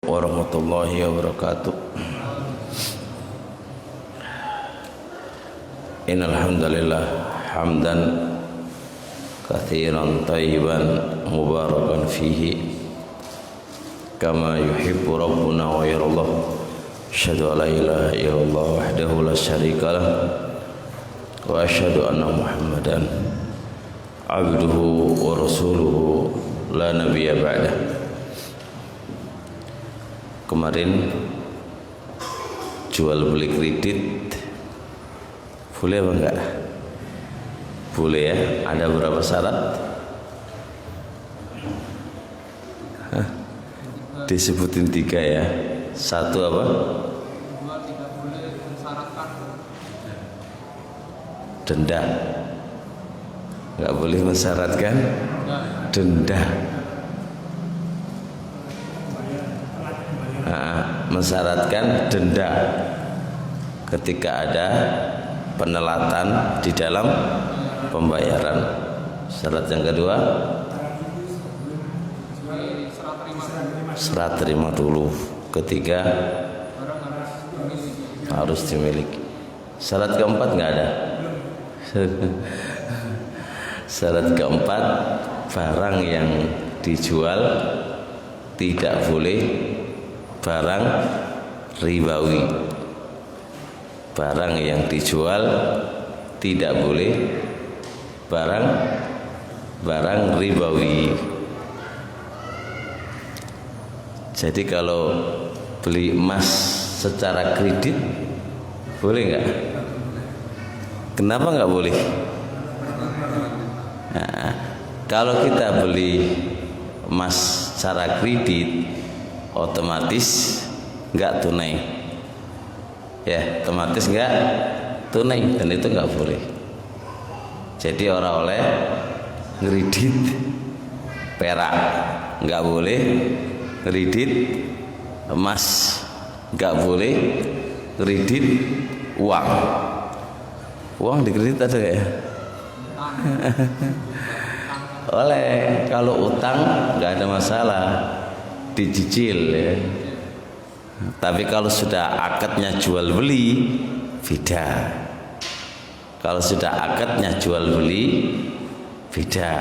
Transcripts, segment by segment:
warahmatullahi wabarakatuh. Innal hamdalillah hamdan katsiran thayyiban mubarakan fihi kama yuhibbu rabbuna wa yarallah. Asyhadu an la ilaha illallah wahdahu la syarika lah wa asyhadu anna Muhammadan abduhu wa rasuluhu la nabiyya ba'dah. Kemarin jual beli kredit boleh apa enggak? Boleh ya. Ada berapa syarat? Hah? Disebutin 3 ya. 1 apa? 2, tidak boleh mensyaratkan denda. Enggak boleh mensyaratkan denda. Mensyaratkan denda ketika ada penelatan di dalam pembayaran. Syarat yang kedua, serah terima dulu. Ketiga, harus dimiliki. Syarat keempat nggak ada. Syarat keempat, barang yang dijual tidak boleh barang ribawi. Barang yang dijual tidak boleh barang ribawi. Jadi kalau beli emas secara kredit boleh nggak? Kenapa nggak boleh? Nah, kalau kita beli emas secara kredit otomatis nggak tunai, ya otomatis nggak tunai, dan itu nggak boleh. Jadi orang oleh ngredit perak, nggak boleh ngredit emas, nggak boleh ngredit uang. Uang dikredit ada ya? Oleh, kalau utang nggak ada masalah, dicicil ya. Tapi kalau sudah akadnya jual beli beda. Kalau sudah akadnya jual beli beda.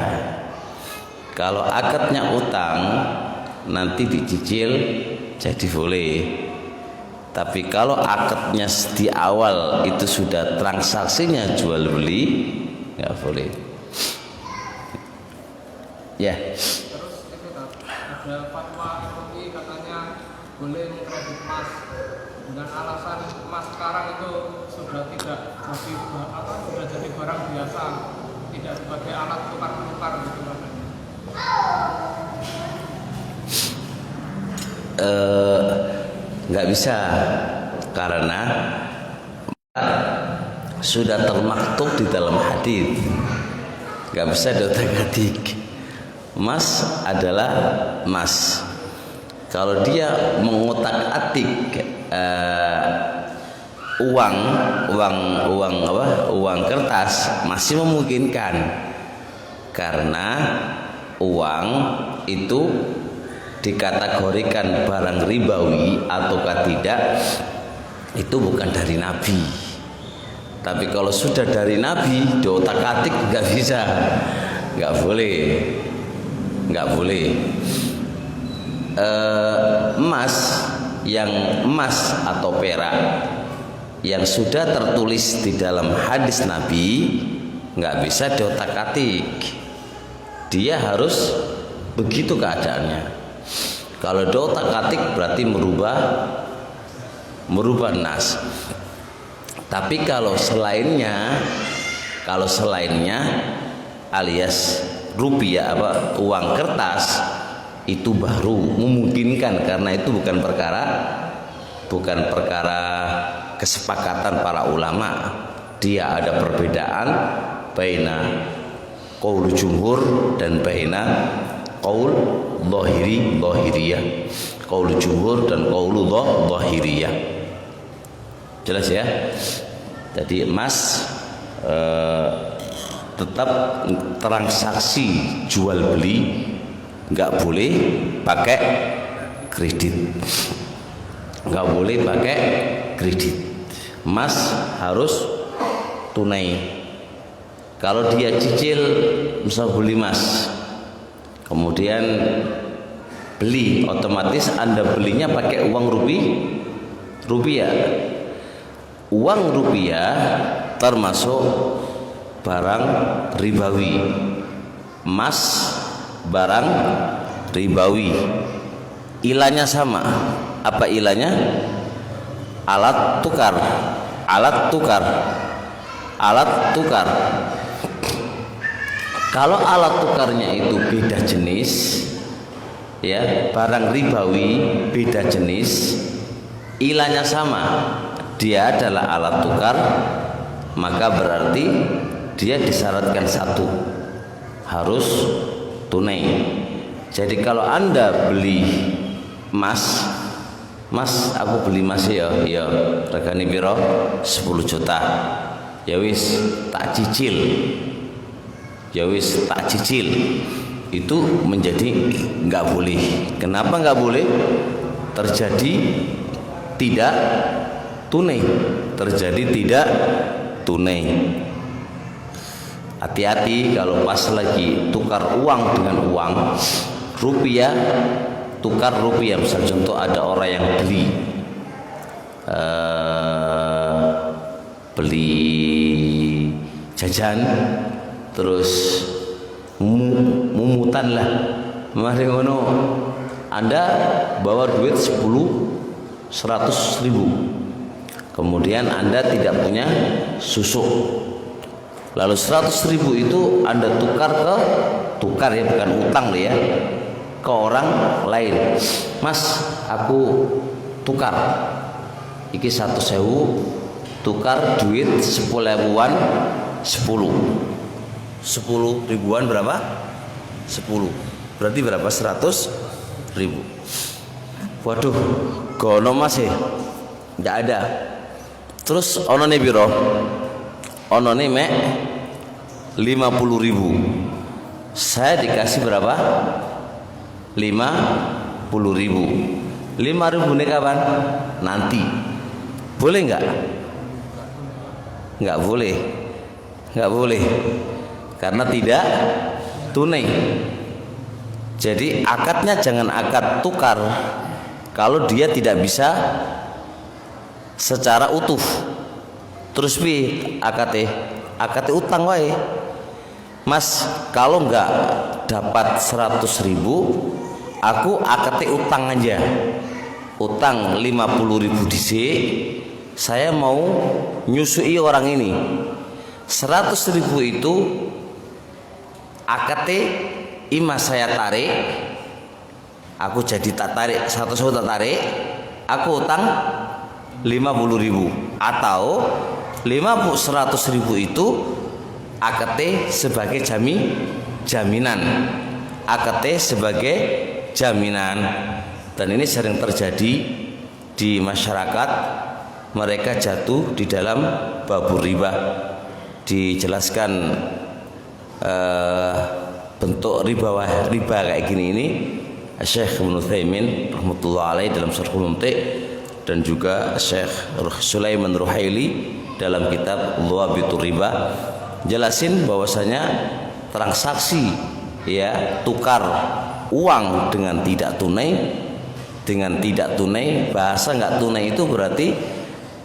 Kalau akadnya utang nanti dicicil jadi boleh. Tapi kalau akadnya di awal itu sudah transaksinya jual beli, nggak boleh. Ya. Ada fatwa MUI katanya boleh mengkredit emas dengan alasan emas sekarang itu sudah tidak jadi sudah jadi barang biasa, tidak sebagai alat tukar menukar gitu katanya. Nggak bisa, karena sudah termaktub di dalam hadis. Nggak bisa diotak-atik. Emas adalah emas. Kalau dia mengotak-atik uang kertas masih memungkinkan, karena uang itu dikategorikan barang ribawi ataukah tidak itu bukan dari Nabi. Tapi kalau sudah dari Nabi diotak-atik nggak bisa, nggak boleh. Nggak boleh. Emas atau perak yang sudah tertulis di dalam hadis Nabi nggak bisa diotak-atik. Dia harus begitu keadaannya. Kalau diotak-atik berarti merubah nas. Tapi kalau selainnya alias rupiah uang kertas itu baru memungkinkan, karena itu bukan perkara kesepakatan para ulama. Dia ada perbedaan baina qaul jumhur dan baina qaul dhahiriyah. Qaul jumhur dan qaul dhahiriyah. Jelas ya? Jadi emas tetap transaksi jual beli nggak boleh pakai kredit. Nggak boleh pakai kredit. Emas harus tunai. Kalau dia cicil, misal beli emas, kemudian beli, otomatis Anda belinya pakai uang rupiah. Uang rupiah termasuk barang ribawi. Emas barang ribawi. Ilahnya sama. Apa ilahnya? Alat tukar. Kalau alat tukarnya itu beda jenis, ya, barang ribawi beda jenis, ilahnya sama, dia adalah alat tukar, maka berarti dia disyaratkan satu, harus tunai. Jadi kalau Anda beli emas, Mas, aku beli emas ya, regane piro? 10 juta. Ya wis, tak cicil. Itu menjadi nggak boleh. Kenapa nggak boleh? Terjadi tidak tunai. Hati-hati kalau pas lagi tukar uang dengan uang rupiah, tukar rupiah. Misal contoh ada orang yang beli jajan, terus mumutan lah, mari ngono, Anda bawa duit 100 ribu, kemudian Anda tidak punya susuk, lalu 100 ribu itu Anda tukar ya, bukan utang ya, ke orang lain. Mas, aku tukar iki 100.000, tukar duit 10.000-an, 10 ribuan berapa? 10. Berarti berapa? 100 ribu. Waduh, gono mas ya? Nggak ada. Terus onone biro? Onone mek 50 ribu. Saya dikasih berapa? 50 ribu. 5 ribu ini kapan? Nanti. Boleh nggak? Nggak boleh. Karena tidak tunai. Jadi akadnya jangan akad tukar kalau dia tidak bisa secara utuh. Terus akadnya utang wae. Mas, kalau nggak dapat 100 ribu, aku akadnya utang aja. Utang 50 ribu dhisik, saya mau nyusui orang ini. 100 ribu itu akadnya ima saya tarik, aku jadi tak tarik, 100 tak tarik, aku utang 50 ribu. Atau 100 ribu itu akadnya sebagai jaminan. Akadnya sebagai jaminan. Dan ini sering terjadi di masyarakat, mereka jatuh di dalam babur riba. Dijelaskan bentuk riba kayak gini ini Syekh Ibnu Utsaimin rahmatullah alaihi dalam Syarhul Mumti', dan juga Syekh Sulaiman Ruhaili dalam kitab Dhawabitur Riba, jelasin bahwasanya transaksi ya tukar uang dengan tidak tunai, bahasa nggak tunai itu berarti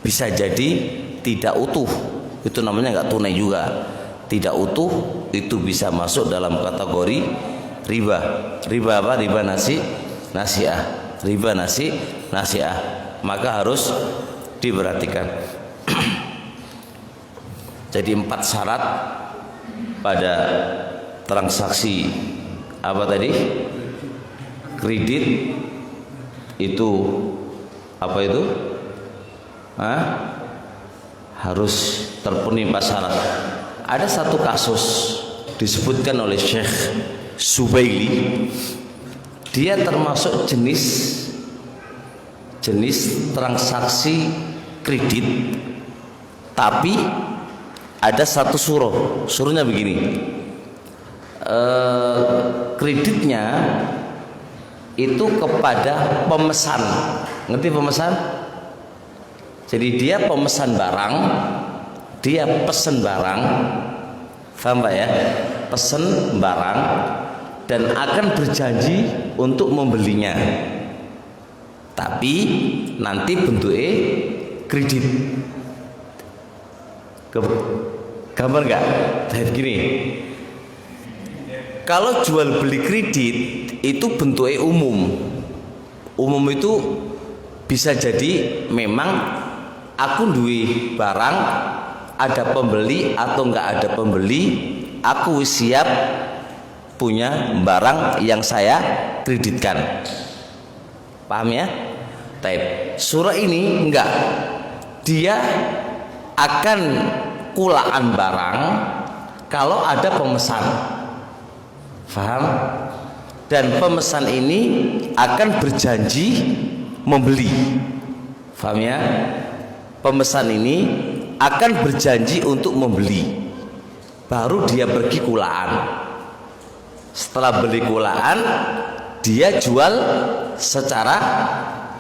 bisa jadi tidak utuh, itu namanya nggak tunai juga. Tidak utuh itu bisa masuk dalam kategori riba. Riba apa? Riba nasi'ah. Maka harus diperhatikan. Jadi 4 syarat pada transaksi apa tadi? Kredit itu apa itu? Harus terpenuhi 4 syarat. Ada satu kasus disebutkan oleh Syekh Subaili, dia termasuk jenis transaksi kredit, tapi ada satu suruhnya begini, kreditnya itu kepada pemesan. Ngerti pemesan? Jadi dia pemesan barang, dia pesen barang, paham Pak ya? Pesen barang dan akan berjanji untuk membelinya. Tapi nanti bentuknya kredit. Gambar nggak? Kayak gini. Kalau jual beli kredit itu bentuknya umum. Umum itu bisa jadi memang aku duwe barang, ada pembeli atau nggak ada pembeli, aku siap punya barang yang saya kreditkan. Paham ya? Taib. Surah ini enggak. Dia akan kulaan barang kalau ada pemesan. Paham? Dan pemesan ini akan berjanji membeli. Paham ya? Pemesan ini akan berjanji untuk membeli. Baru dia pergi kulaan. Setelah beli kulaan, dia jual secara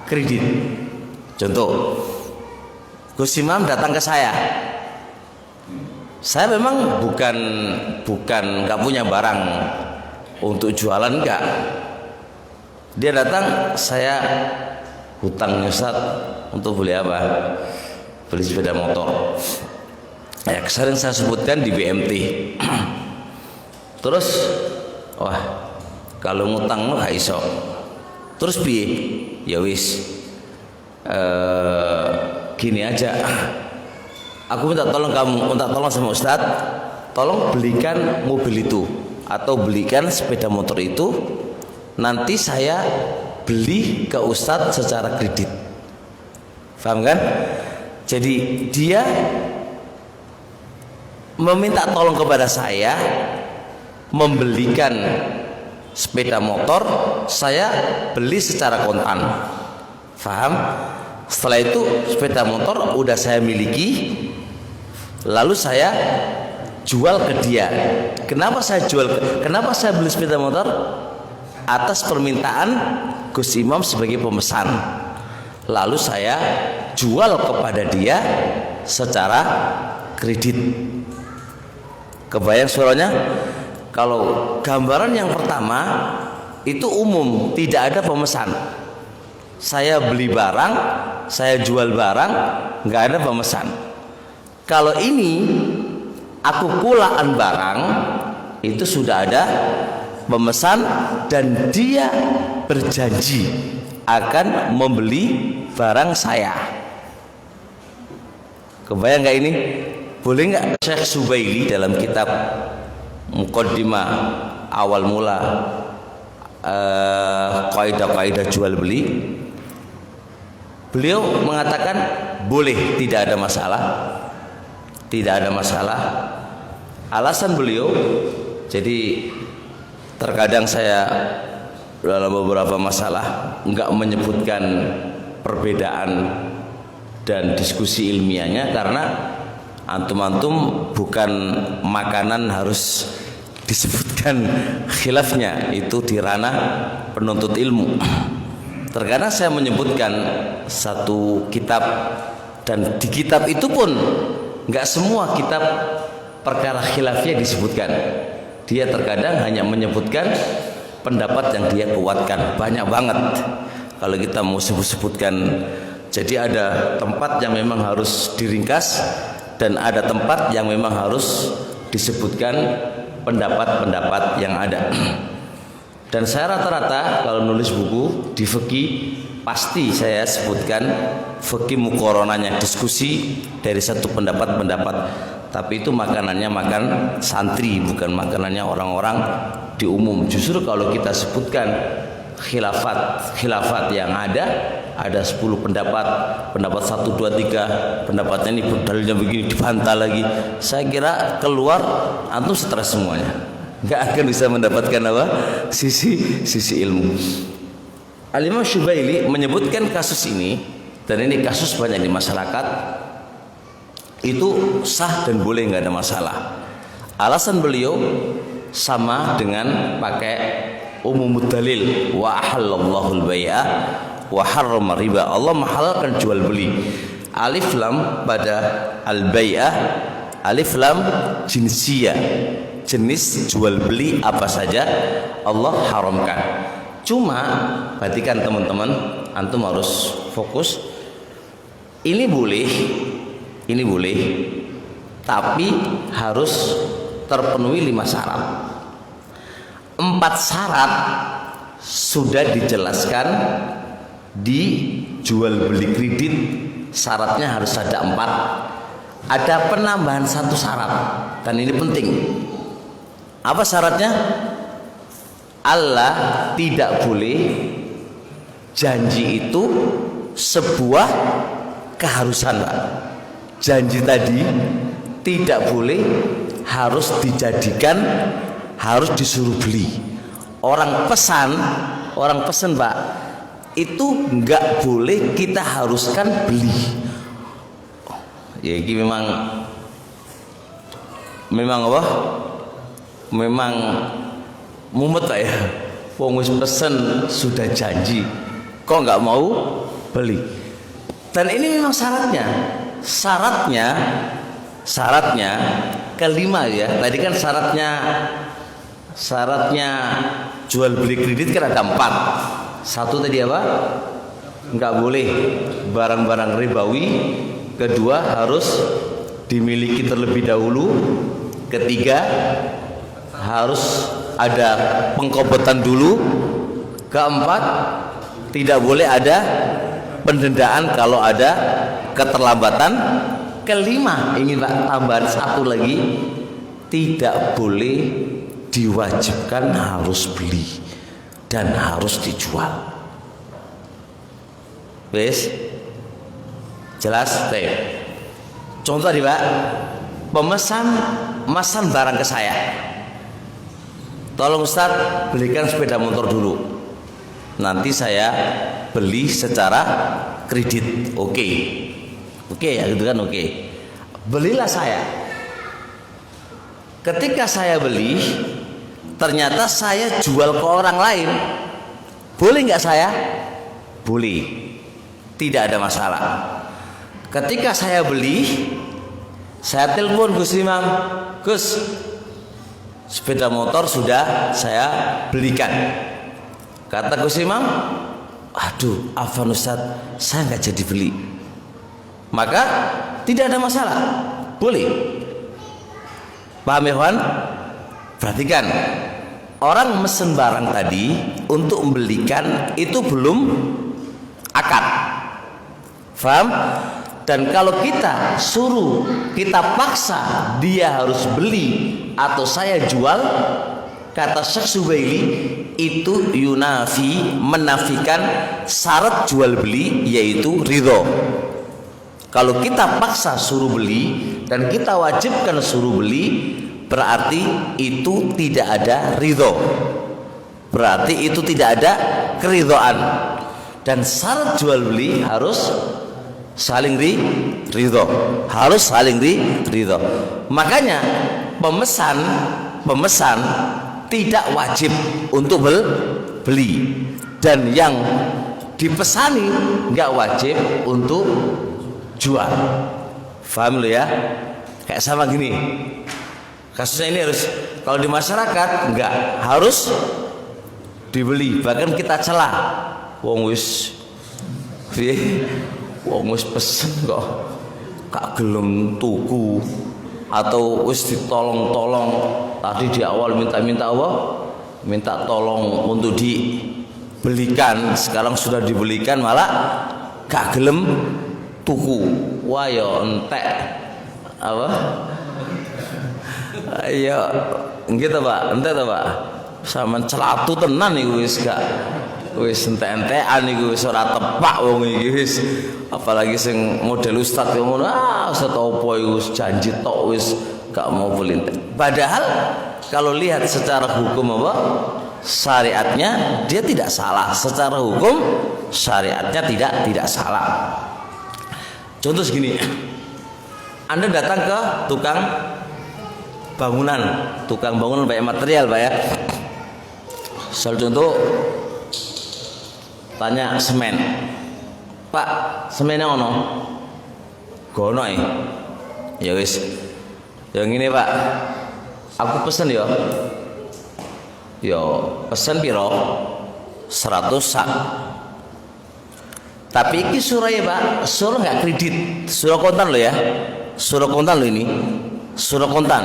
kredit. Contoh, Gus Imam datang ke saya memang bukan nggak punya barang untuk jualan, enggak. Dia datang, saya hutang Ustaz untuk beli apa? Beli sepeda motor. Ya, sering saya sebutkan di BMT. Terus, wah, kalau ngutang lo gak iso. Terus piye? Ya wis, gini aja. Aku minta tolong sama Ustaz, tolong belikan mobil itu atau belikan sepeda motor itu. Nanti saya beli ke Ustaz secara kredit. Paham kan? Jadi dia meminta tolong kepada saya membelikan sepeda motor, saya beli secara kontan. Paham? Setelah itu sepeda motor udah saya miliki, lalu saya jual ke dia. Kenapa saya beli sepeda motor? Atas permintaan Gus Imam sebagai pemesan. Lalu saya jual kepada dia secara kredit. Kebayang suaranya? Kalau gambaran yang pertama itu umum, tidak ada pemesan. Saya beli barang, saya jual barang, nggak ada pemesan. Kalau ini aku kulaan barang, itu sudah ada pemesan dan dia berjanji akan membeli barang saya. Kebayang nggak ini? Boleh nggak Syekh Subaili dalam kitab Muqaddimah awal mula kaidah-kaidah jual beli, beliau mengatakan boleh, tidak ada masalah. Tidak ada masalah. Alasan beliau, jadi terkadang saya dalam beberapa masalah enggak menyebutkan perbedaan dan diskusi ilmiahnya, karena antum-antum bukan makanan harus disebutkan khilafnya, itu di ranah penuntut ilmu. Terkadang saya menyebutkan satu kitab, dan di kitab itu pun enggak semua kitab perkara khilafnya disebutkan. Dia terkadang hanya menyebutkan pendapat yang dia kuatkan. Banyak banget kalau kita mau sebut-sebutkan. Jadi ada tempat yang memang harus diringkas, dan ada tempat yang memang harus disebutkan pendapat-pendapat yang ada. Dan saya rata-rata kalau nulis buku di fikih pasti saya sebutkan fikih muqaranahnya, diskusi dari satu pendapat. Tapi itu makanannya makan santri, bukan makanannya orang-orang di umum. Justru kalau kita sebutkan khilafat yang ada 10 pendapat 1, 2, 3, pendapatnya ini dalilnya begini, dibantah lagi, saya kira keluar antum stres semuanya, nggak akan bisa mendapatkan apa sisi ilmu. Al-Imam Syubaili menyebutkan kasus ini, dan ini kasus banyak di masyarakat, itu sah dan boleh, nggak ada masalah. Alasan beliau sama dengan pakai umumud dalil wa ahallallahu al-bai'a wa harrama riba. Allah menghalalkan jual beli. Alif lam pada al-bai'ah, alif lam jinsiyah, jenis jual beli apa saja Allah haramkan. Cuma perhatikan teman-teman, antum harus fokus. Ini boleh, tapi harus terpenuhi 5 syarat. 4 syarat sudah dijelaskan di jual beli kredit, syaratnya harus ada 4. Ada penambahan 1 syarat, dan ini penting. Apa syaratnya? Allah tidak boleh janji itu sebuah keharusan, Pak. Janji tadi tidak boleh harus dijadikan, harus disuruh beli. Orang pesan Pak, itu nggak boleh kita haruskan beli. Ya ini memang apa? Memang mumet Pak ya. Wong wis pesen sudah janji, kok nggak mau beli. Dan ini memang syaratnya kelima ya. Tadi kan syaratnya jual beli kredit kan ada 4. 1 tadi apa? Nggak boleh barang-barang ribawi. Kedua, harus dimiliki terlebih dahulu. Ketiga, harus ada pengkobotan dulu. Keempat, tidak boleh ada pendendaan kalau ada keterlambatan. Kelima, ingin tambahan 1 lagi, tidak boleh diwajibkan harus beli dan harus dijual. Wes jelas? Contoh nih Pak, memesan barang ke saya, tolong Ustaz belikan sepeda motor dulu, nanti saya beli secara kredit. Oke ya gitu kan. Oke, belilah saya. Ketika saya beli, ternyata saya jual ke orang lain, boleh nggak saya? Boleh, tidak ada masalah. Ketika saya beli, saya telepon Gus Imam, Gus, sepeda motor sudah saya belikan. Kata Gus Imam, aduh, afwan Ustaz, saya nggak jadi beli. Maka tidak ada masalah, boleh. Paham ya kawan? Perhatikan, orang mesen barang tadi untuk membelikan itu belum akad. Paham? Dan kalau kita suruh, kita paksa dia harus beli atau saya jual, kata Syekh Subaili, itu menafikan syarat jual beli, yaitu ridho. Kalau kita paksa suruh beli dan kita wajibkan suruh beli, berarti itu tidak ada ridho, berarti itu tidak ada keridhoan. Dan syarat jual beli harus saling ridho, harus saling ridho. Makanya pemesan tidak wajib untuk beli, dan yang dipesani nggak wajib untuk jual. Paham lu ya? Kayak sama gini kasusnya, ini harus, kalau di masyarakat enggak harus dibeli, bahkan kita celah. Wong wis pesen kok gak gelem tuku, atau wis ditolong-tolong tadi di awal minta apa? Minta tolong untuk dibelikan, sekarang sudah dibelikan malah gak gelem tuku. Wah ya entek apa? Ya gitu Pak, entek ta Pak? Sampeyan celatu tenan iku wis gak, wis entek-entekan iku wis ora tepak wong iki wis. Apalagi sing model ustaz yo ngono, ustaz opo iku janji tok wis gak mau beli. Padahal kalau lihat secara hukum apa? Syariatnya dia tidak salah. Secara hukum syariatnya tidak salah. Contoh segini, Anda datang ke tukang bangunan Pak ya, Misal contoh tanya semen, Pak, semennya ono? Gono ya wis. Yang ini Pak, aku pesen ya. Yo pesen piro? 100 sak. Tapi iki surah ya Pak, surah nggak kredit, surah kontan lo ya, surah kontan lo ini, surah kontan.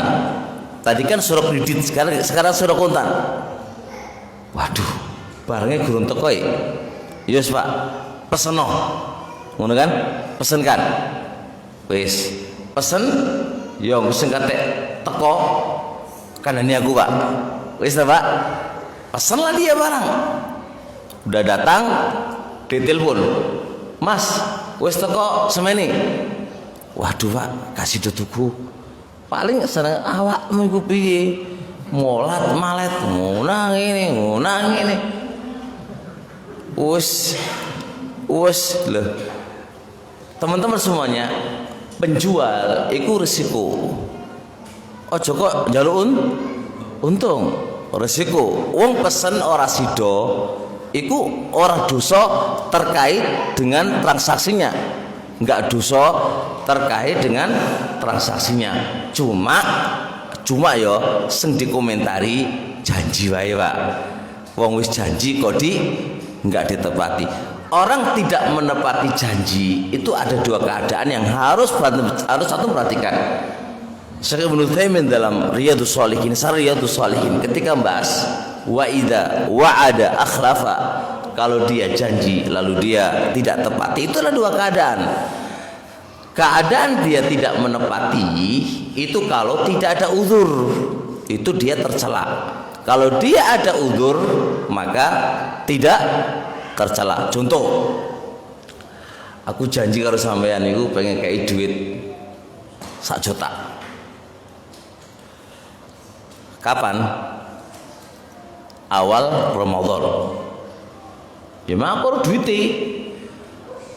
Tadi kan surah kredit, sekarang surah kontan. Waduh, barangnya gurun teko ya. Yes Pak, pesen no, ngono kan? Pesen kan? Wis, pesen, yo pesen kate teko, kanani aku Pak. Wis Pak, pesen lah dia barang. Udah datang, ditelepon, Mas, wis teko semeni. Waduh Pak, kasih dutuku. Paling seneng awakmu iku piye? Molat malet, ngunang ini. Wis lho. Teman-teman semuanya, penjual itu resiko. Ojo kok njaluk untung, resiko. Wong pesen ora sida, iku ora dosa terkait dengan transaksinya. Enggak dosa terkait dengan transaksinya. Cuma ya sing dikomentari janji wae Pak. Wong wis janji kok enggak ditepati. Orang tidak menepati janji itu ada dua keadaan yang harus satu perhatikan. Syekh Ibnu Utsaimin dalam Riyadhus Shalihin, ketika membahas wa idza wa'ada akhlafa, kalau dia janji lalu dia tidak tepati, itulah dua keadaan. Keadaan dia tidak menepati itu kalau tidak ada uzur, itu dia tercela. Kalau dia ada uzur maka tidak tercela. Contoh, aku janji karo sampean niku pengen kei duit 1 juta. Kapan? Awal Ramadan. Ya mah aku duitnya.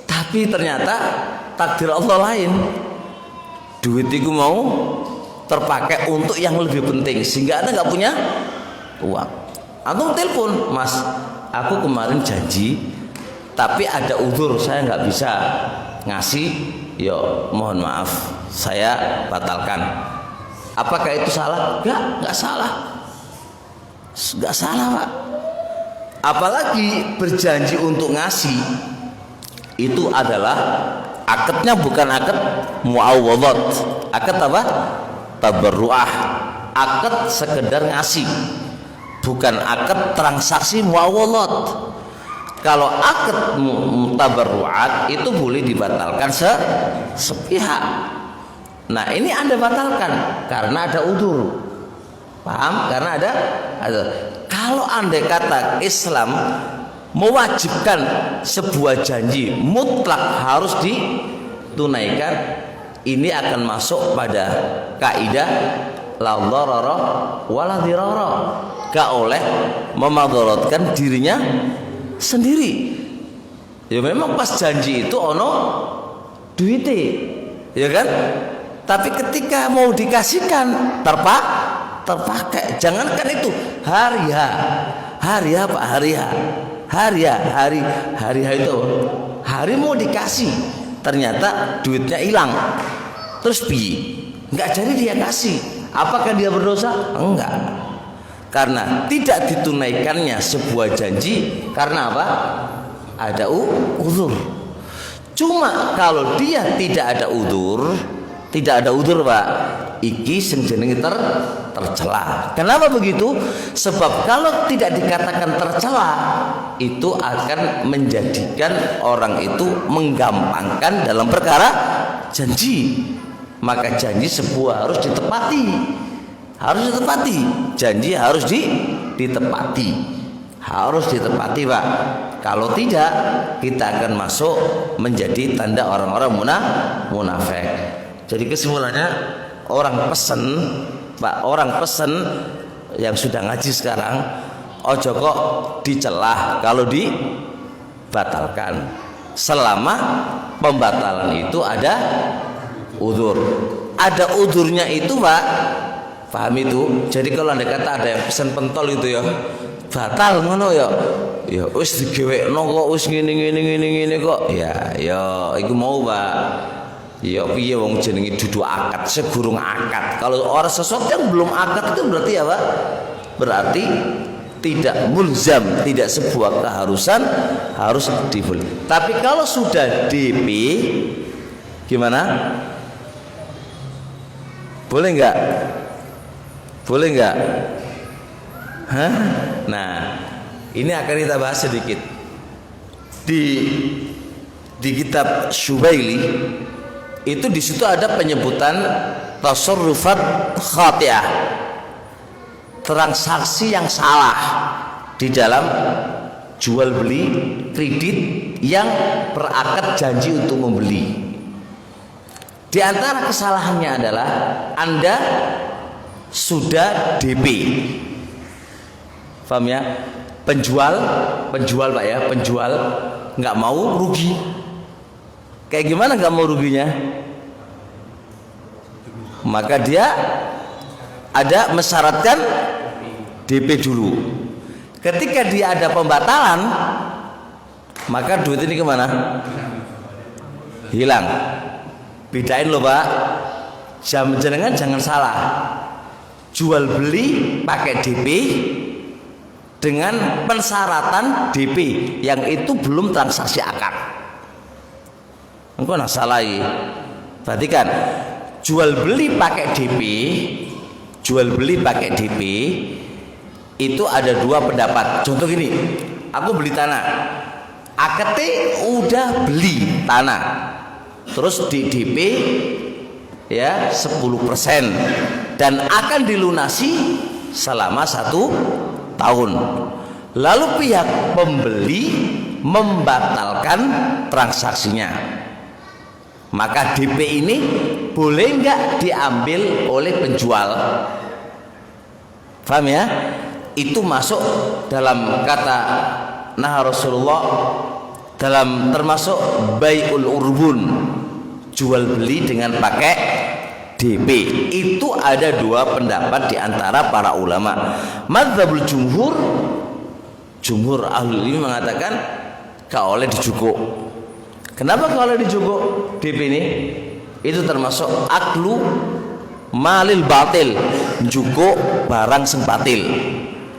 Tapi ternyata takdir Allah lain. Duit itu mau terpakai untuk yang lebih penting sehingga Anda nggak punya uang. Antum telepon, Mas, aku kemarin janji tapi ada uzur, saya nggak bisa ngasih. Yo, mohon maaf, saya batalkan. Apakah itu salah? Enggak salah. Enggak salah, Pak. Apalagi berjanji untuk ngasih itu adalah akadnya bukan akad muawwadhat. Akad apa? Tabarruah. Akad sekedar ngasih. Bukan akad transaksi muawwadhat. Kalau akad tabarruat itu boleh dibatalkan sepihak. Nah, ini Anda batalkan karena ada udzur. Paham? Karena ada. Kalau andai kata Islam mewajibkan sebuah janji mutlak harus ditunaikan, ini akan masuk pada kaidah la dharara wala dhirara. Gak oleh memadaratkan dirinya sendiri. Ya memang pas janji itu ono duite, ya kan? Tapi ketika mau dikasihkan terpakai. Jangankan itu hari itu hari mau dikasih ternyata duitnya hilang, terus nggak jadi dia kasih, apakah dia berdosa? Enggak, karena tidak ditunaikannya sebuah janji karena apa? Ada uzur. Cuma kalau dia tidak ada uzur Pak, iki sing jenenge tercela. Kenapa begitu? Sebab kalau tidak dikatakan tercela, itu akan menjadikan orang itu menggampangkan dalam perkara janji. Maka janji sebuah harus ditepati. Janji harus ditepati. Harus ditepati, Pak. Kalau tidak, kita akan masuk menjadi tanda orang-orang munafik. Jadi kesimpulannya, orang pesen yang sudah ngaji sekarang, ojo kok dicelah kalau dibatalkan. Selama pembatalan itu ada uzur. Ada uzurnya itu, Pak. Paham itu? Jadi kalau Anda kata ada yang pesen pentol itu ya, batal ngono ya. Ya wis digewekno kok wis ngene kok. Ya iku mau, Pak. Ya piye wong jenenge dudu akad, segurung akad. Kalau orang sesuatu yang belum akad itu berarti apa? Berarti tidak mulzam, tidak sebuah keharusan harus dibeli. Tapi kalau sudah DP gimana? Boleh enggak? Boleh enggak? Hah? Nah, ini akan kita bahas sedikit. Di kitab Syubaili itu di situ ada penyebutan tasarrufat khati'ah, transaksi yang salah di dalam jual beli kredit yang berakad janji untuk membeli. Di antara kesalahannya adalah Anda sudah DP. Paham ya? Penjual Pak ya, penjual nggak mau rugi. Kayak gimana nggak mau ruginya? Maka dia ada mensyaratkan DP dulu. Ketika dia ada pembatalan, maka duit ini kemana? Hilang. Bedain loh Pak. Jangan salah. Jual beli pakai DP dengan pensyaratan DP yang itu belum transaksi akad. Engkau nak salahi. Perhatikan, jual beli pakai DP itu ada dua pendapat. Contoh gini, aku beli tanah, AKT udah beli tanah, terus di DP ya 10% dan akan dilunasi selama 1 tahun. Lalu pihak pembeli membatalkan transaksinya. Maka DP ini boleh nggak diambil oleh penjual? Paham ya? Itu masuk dalam kata nah Rasulullah dalam termasuk bai'ul urbun, jual beli dengan pakai DP. Itu ada dua pendapat di antara para ulama. Madzhabul jumhur ahlul ilmi mengatakan gak oleh dijukuk. Kenapa kalau dijukuk DP ini? Itu termasuk aklu malil batil, jukuk barang sing batil.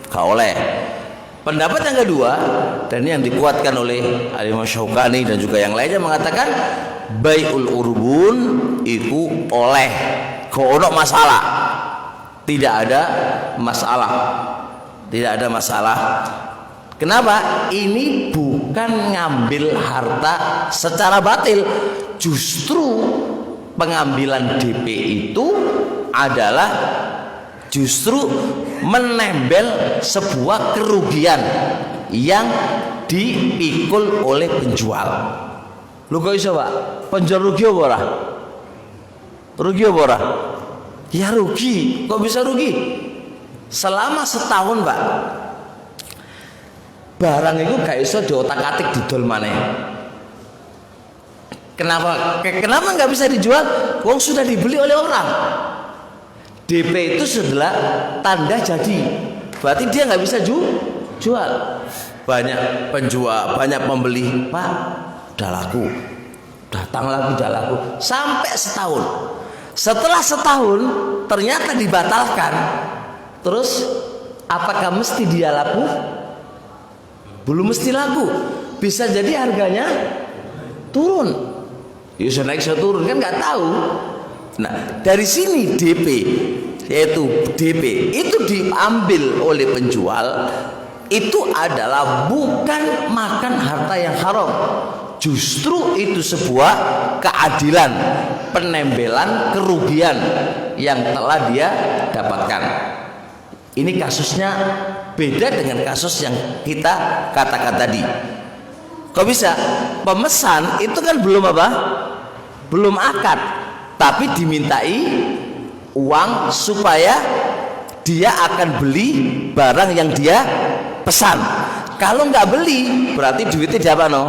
Gak oleh. Pendapat yang kedua dan yang dikuatkan oleh Imam Syaukani dan juga yang lainnya mengatakan bai'ul urbun itu oleh, gak ono masalah. Tidak ada masalah. Tidak ada masalah. Kenapa? Ini bukan ngambil harta secara batil. Justru pengambilan DP itu adalah justru menembel sebuah kerugian yang dipikul oleh penjual. Lu kok iso, Pak? Penjual rugi apa ora? Rugi apa ora? Ya rugi. Kok bisa rugi? Selama setahun, Pak, barang itu gak iso diotak-atik didol maneh. Kenapa nggak bisa dijual? Wong sudah dibeli oleh orang. DP itu adalah tanda jadi. Berarti dia nggak bisa jual. Banyak penjual, banyak pembeli, Pak, udah laku. Datang lagi udah laku sampai setahun. Setelah setahun ternyata dibatalkan. Terus apakah mesti dia laku? Belum mesti laku. Bisa jadi harganya turun. Bisa naik, bisa turun, kan nggak tahu. Nah, dari sini DP, yaitu DP itu diambil oleh penjual, itu adalah bukan makan harta yang haram. Justru itu sebuah keadilan, penembelan kerugian yang telah dia dapatkan. Ini kasusnya beda dengan kasus yang kita katakan tadi. Kok bisa? Pemesan itu kan belum apa? Belum akad, tapi dimintai uang supaya dia akan beli barang yang dia pesan. Kalau nggak beli, berarti duitnya diapa no?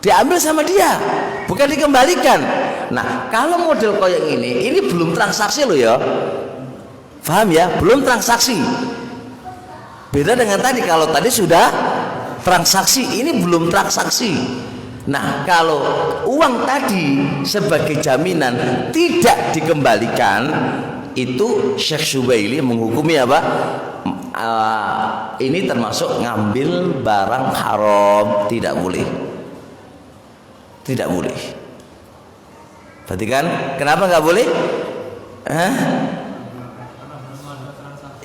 Diambil sama dia, bukan dikembalikan. Nah, kalau model koyak ini belum transaksi loh ya. Paham ya? Belum transaksi. Beda dengan tadi, kalau tadi sudah transaksi, ini belum transaksi. Nah, kalau uang tadi sebagai jaminan tidak dikembalikan, itu Syekh Syubaili menghukumi apa? Ini termasuk ngambil barang haram, tidak boleh. Tidak boleh. Berarti kan kenapa nggak boleh?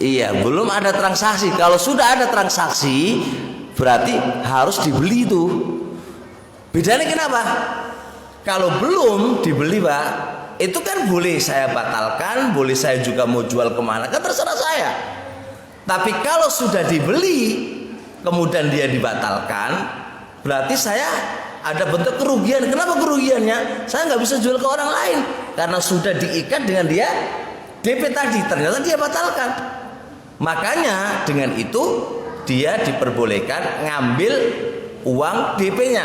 Iya, belum ada transaksi. Kalau sudah ada transaksi, berarti harus dibeli itu. Bedanya kenapa? Kalau belum dibeli, Pak, itu kan boleh saya batalkan, boleh saya juga mau jual kemana, kan terserah saya. Tapi kalau sudah dibeli kemudian dia dibatalkan, berarti saya ada bentuk kerugian. Kenapa kerugiannya? Saya nggak bisa jual ke orang lain karena sudah diikat dengan dia DP tadi, ternyata dia batalkan. Makanya dengan itu dia diperbolehkan ngambil uang DP-nya.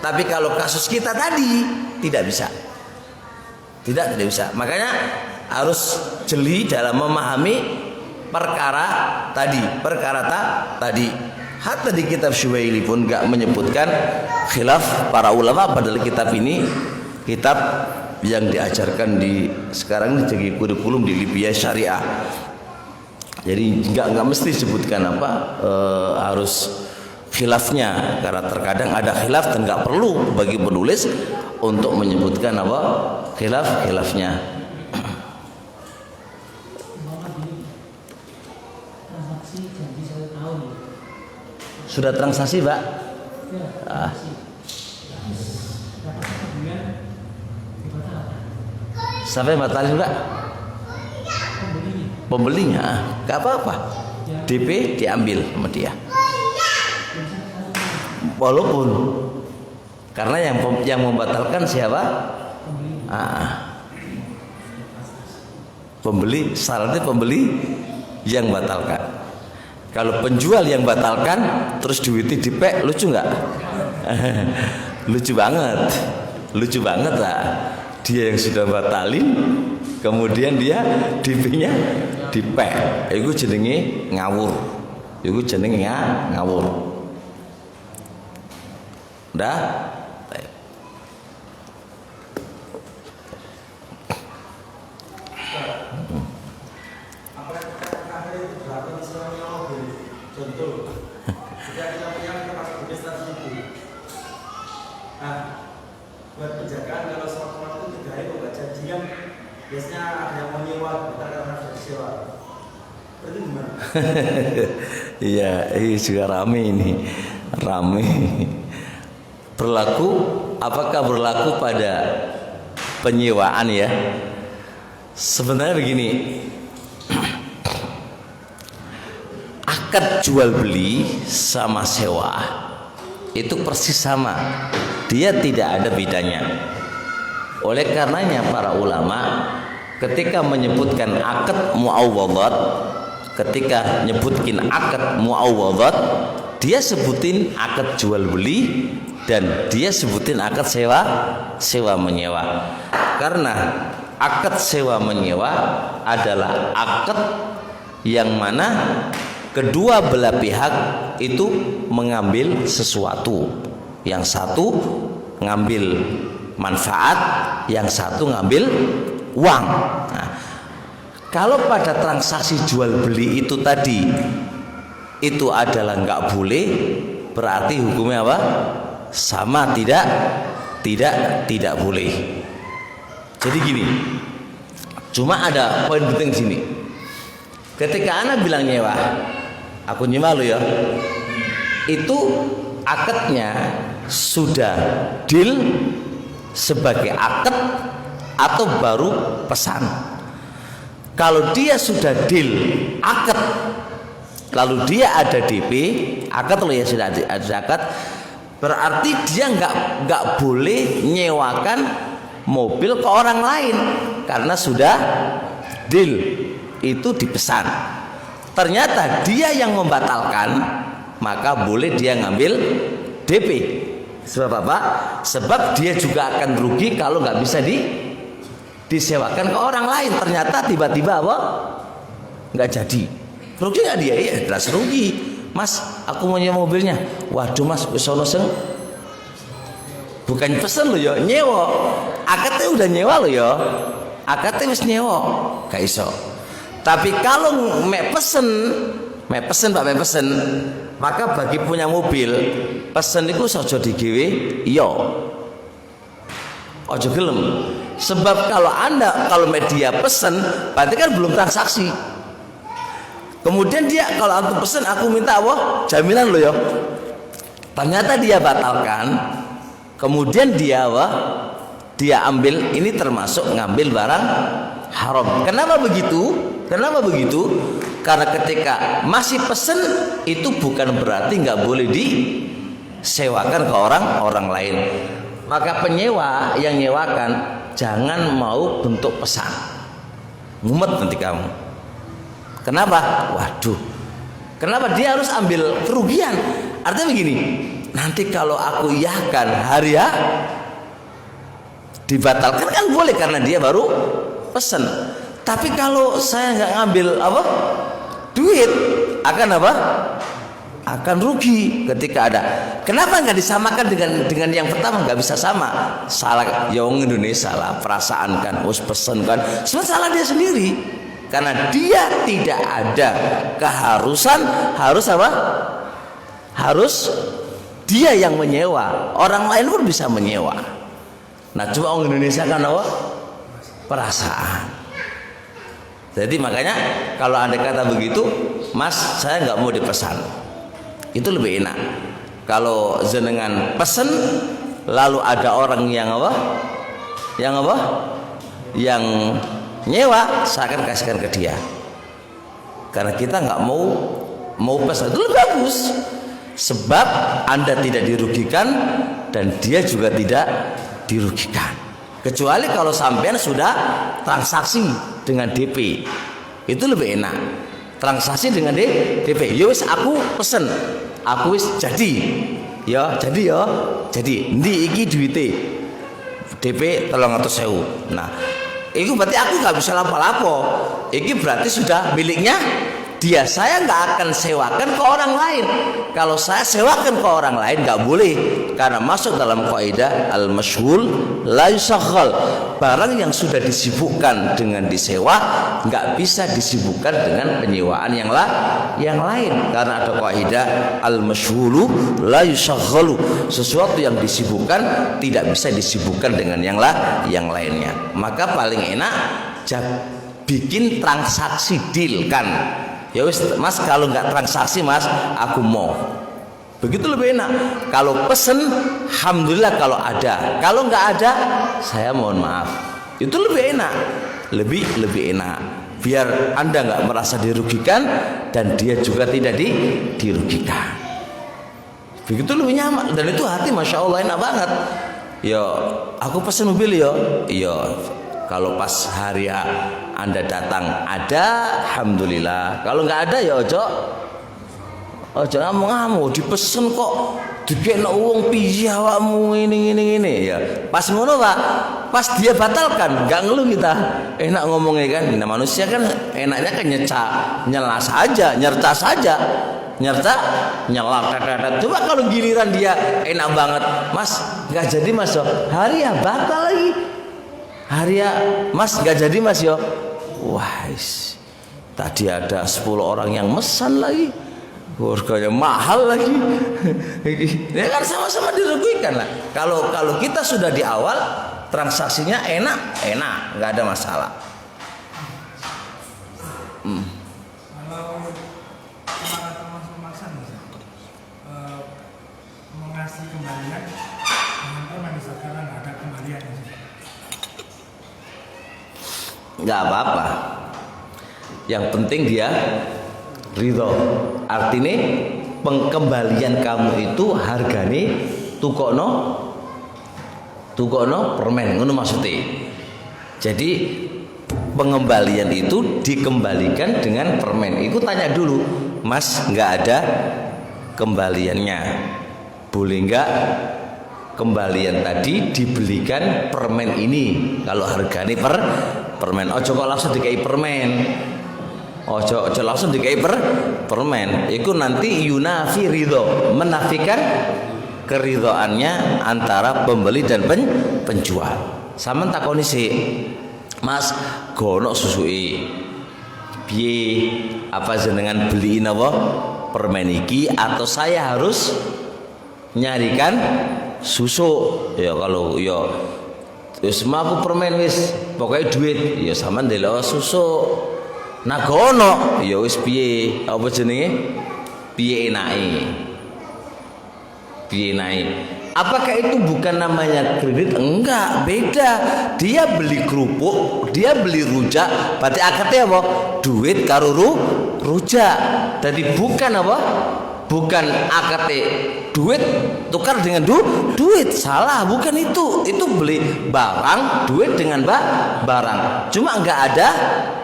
Tapi kalau kasus kita tadi tidak bisa. Tidak bisa. Makanya harus jeli dalam memahami perkara tadi. Hatta di kitab Syubaili pun nggak menyebutkan khilaf para ulama, padahal kitab ini kitab yang diajarkan di sekarang ini jadi kurikulum di Libya Syariah. Jadi nggak mesti sebutkan harus khilafnya, karena terkadang ada khilaf dan nggak perlu bagi penulis untuk menyebutkan khilafnya. Sudah transaksi, Pak? Sampai batalin juga? Pembelinya, gak apa-apa. DP diambil sama dia. Walaupun karena yang membatalkan siapa? Pembeli, syaratnya pembeli yang batalkan. Kalau penjual yang batalkan terus duitnya dipek, lucu nggak? Lucu banget lah. Dia yang sudah batalin, kemudian dia DP-nya dipek. Itu jenenge ngawur. Udah? Contoh, jika kita punya tempat bisnis tertentu, buat penjagaan kalau sewaktu-waktu 3 hari buat janjian, biasanya ada yang mau nyewa, kita karena sudah disewa. Berarti gimana? Iya, ini juga rame. Apakah berlaku pada penyewaan ya? Sebenarnya begini. Akad jual beli sama sewa itu persis sama, dia tidak ada bedanya. Oleh karenanya para ulama ketika menyebutkan akad muawwadhat, dia sebutin akad jual beli dan dia sebutin akad sewa menyewa. Karena akad sewa menyewa adalah akad yang mana kedua belah pihak itu mengambil sesuatu. Yang satu ngambil manfaat, yang satu ngambil uang. Nah, kalau pada transaksi jual beli itu tadi itu adalah nggak boleh, berarti hukumnya apa? Sama, tidak boleh. Jadi gini, cuma ada poin penting sini. Ketika anak bilang nyewa, aku nyewa lo ya, itu akadnya sudah deal sebagai akad atau baru pesan. Kalau dia sudah deal akad, lalu dia ada DP akad lo ya, sudah ada akad, berarti dia nggak boleh nyewakan mobil ke orang lain karena sudah deal itu dipesan. Ternyata dia yang membatalkan, maka boleh dia ngambil DP. Sebab apa? Sebab dia juga akan rugi kalau nggak bisa disewakan ke orang lain. Ternyata tiba-tiba apa? Nggak jadi. Rugi nggak dia? Ya jelas rugi. Mas, aku mau nyewa mobilnya. Waduh Mas, wis ono sing bukan pesen lo ya, nyewa. Akadnya udah nyewa lo ya. Akadnya wis nyewa, gak iso. Tapi kalau mek pesen, maka bagi punya mobil pesen itu saja digawe iya. Ojo gelem. Sebab kalau media pesen berarti kan belum transaksi. Kemudian dia kalau aku pesen aku minta apa? Jaminan lo ya. Ternyata dia batalkan. Kemudian dia apa? Dia ambil, ini termasuk ngambil barang haram. Kenapa begitu? Karena ketika masih pesen itu bukan berarti nggak boleh disewakan ke orang lain. Maka penyewa yang nyewakan jangan mau bentuk pesan. Ngumet nanti kamu. Kenapa? Waduh. Kenapa dia harus ambil kerugian? Artinya begini, nanti kalau aku iyakan hari ya dibatalkan kan boleh karena dia baru pesen. Tapi kalau saya nggak ngambil apa duit akan apa? Akan rugi ketika ada. Kenapa nggak disamakan dengan yang pertama? Nggak bisa sama. Salah yang Indonesia lah, perasaan kan, harus pesen kan. Sebenarnya salah dia sendiri. Karena dia tidak ada keharusan harus apa? Harus dia yang menyewa. Orang lain pun bisa menyewa. Nah, cuma orang Indonesia kan apa? Perasaan. Jadi makanya kalau Anda kata begitu, Mas, saya nggak mau dipesan. Itu lebih enak. Kalau jenengan pesen lalu ada orang yang apa? Yang nyewa, saya akan kasihkan ke dia. Karena kita nggak mau pesan itu lebih bagus. Sebab Anda tidak dirugikan dan dia juga tidak dirugikan. Kecuali kalau sampean sudah transaksi dengan DP. Itu lebih enak. Transaksi dengan DP. Ya wis aku pesen. Aku wis jadi. Ya, jadi ndi iki duwite. DP 300.000. Nah, itu berarti aku nggak bisa lapo-lapo. Ini berarti sudah miliknya dia. Saya nggak akan sewakan ke orang lain. Kalau saya sewakan ke orang lain nggak boleh, karena masuk dalam kaidah al-masyghul la yusaghal. Barang yang sudah disibukkan dengan disewa nggak bisa disibukkan dengan penyewaan yang lain, karena ada kaidah al-masyghulu la yusaghalu. Sesuatu yang disibukkan tidak bisa disibukkan dengan yang lainnya. Maka paling enak bikin transaksi deal kan. Ya wis Mas, kalau nggak transaksi Mas, aku mau. Begitu lebih enak. Kalau pesen, alhamdulillah kalau ada. Kalau nggak ada, saya mohon maaf. Itu lebih enak, lebih enak. Biar Anda nggak merasa dirugikan dan dia juga tidak dirugikan. Begitu lebih nyaman dan itu hati masya Allah enak banget. Ya, aku pesen mobil ya. Iya. Kalau pas hari Anda datang ada, alhamdulillah. Kalau nggak ada ya ojo ngamuk-ngamuk, dipesen kok dikena uang piye awakmu ini ya. Pas ngono Pak, pas dia batalkan nggak ngeluh kita. Enak ngomongnya kan. Nah, manusia kan enaknya kan nyerta saja. Coba kalau giliran dia enak banget, Mas nggak jadi Mas yo. Hari ya batal lagi. Mas nggak jadi Mas yo. Wah, tadi ada 10 orang yang mesan lagi, harganya mahal lagi. Ya kan sama-sama dirugikan lah. Kalau kita sudah di awal transaksinya enak, nggak ada masalah. Kalau para teman-teman mengasih kembalian, teman-teman misalkan ada kembalian. Nggak apa-apa. Yang penting dia ridho. Artinya pengembalian kamu itu harganya tukokno permen, ngono maksudnya. Jadi pengembalian itu dikembalikan dengan permen. Itu tanya dulu, Mas nggak ada kembaliannya, boleh nggak kembalian tadi dibelikan permen ini? Kalau harganya permen, ojo kok langsung dikai permen. Ojo langsung dikai permen, itu nanti yunafi ridho, menafikan keridhoannya antara pembeli dan penjual. Sama takoni sih, Mas, gono susui piye, apa jenengan beliin apa permen iki atau saya harus nyarikan susu? Ya kalau ya wis aku permen wis pokoknya duit ya sama ndelok susu. Nah gono ya wis piye, apa jenenge, piye enake, piye enake. Apakah itu bukan namanya kredit? Enggak, beda. Dia beli kerupuk, dia beli rujak, berarti akadnya apa? Duit karo rujak. Jadi bukan apa? Bukan akadnya duit tukar dengan duit. Salah, bukan itu. Itu beli barang, duit dengan barang. Cuma enggak ada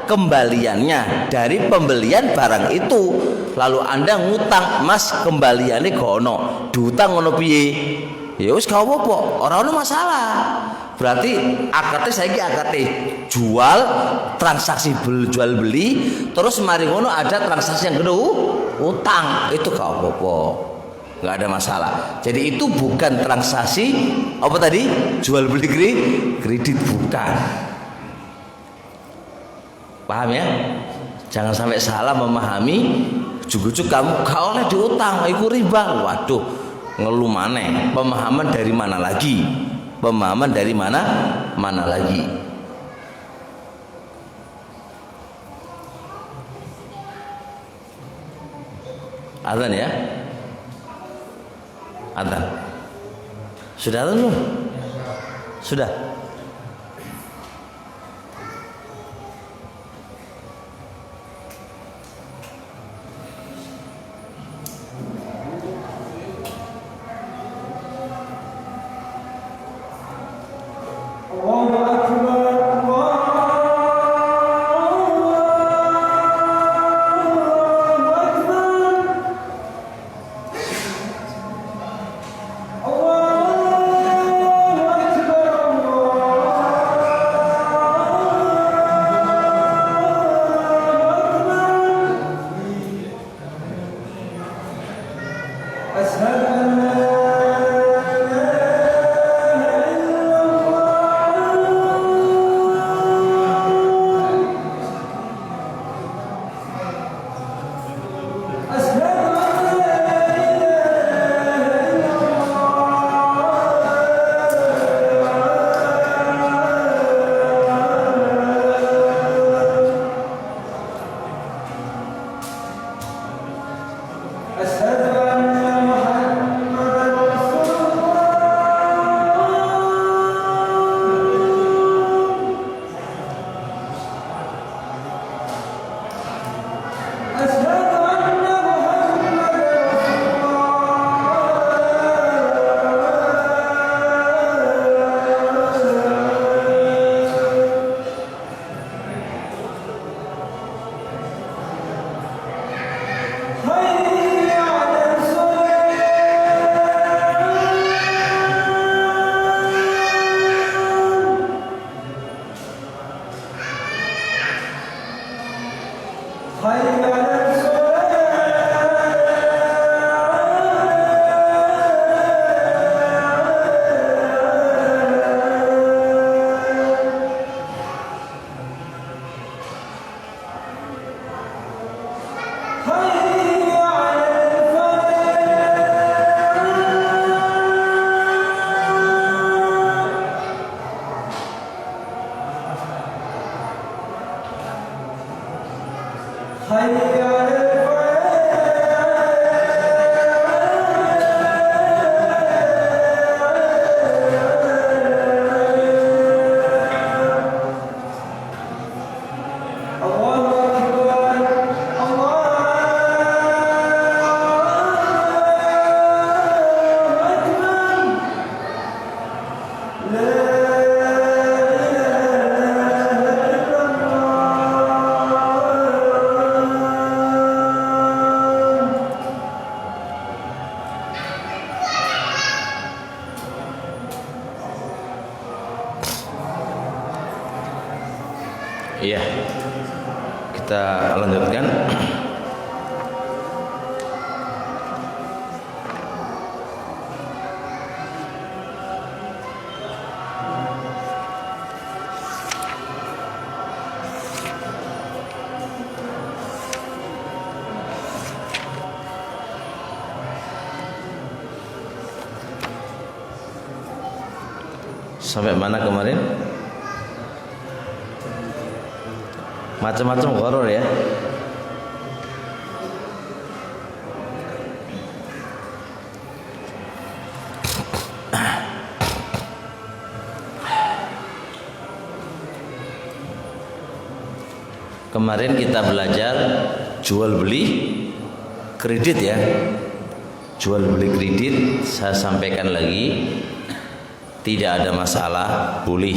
kembaliannya dari pembelian barang itu. Lalu Anda ngutang, Mas, kembaliannya gono, diutang ngono piye? Ya wis gak apa-apa, ora ono masalah. Berarti akadnya saiki akadnya jual, transaksi jual beli, terus mari ngono ada transaksi yang kedua utang, itu gak apa-apa, nggak ada masalah. Jadi itu bukan transaksi apa tadi, jual beli kredit, bukan. Paham ya? Jangan sampai salah memahami. Jujuk kamu gak oleh diutang, itu riba. Waduh, ngeluh maneh. Pemahaman dari mana lagi? Pemahaman dari mana lagi? Azan ya? Azan. Sudah azan belum? Sudah. Iya, kita lanjutkan. Sampai mana kemarin? Macam-macam horor ya. Kemarin kita belajar jual beli kredit ya. Jual beli kredit saya sampaikan lagi, tidak ada masalah, boleh.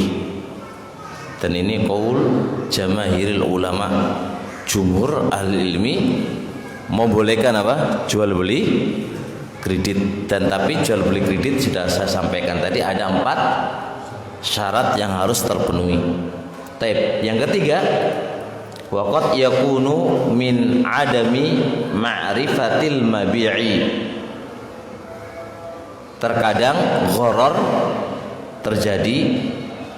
Dan ini qaul jamaahiril ulama, jumhur ahli ilmi membolehkan apa? Jual beli kredit. Dan tapi jual beli kredit sudah saya sampaikan tadi ada 4 syarat yang harus terpenuhi. Taib. Yang ketiga, waqad yakunu min adami ma'rifatil mabi'i. Terkadang gharar terjadi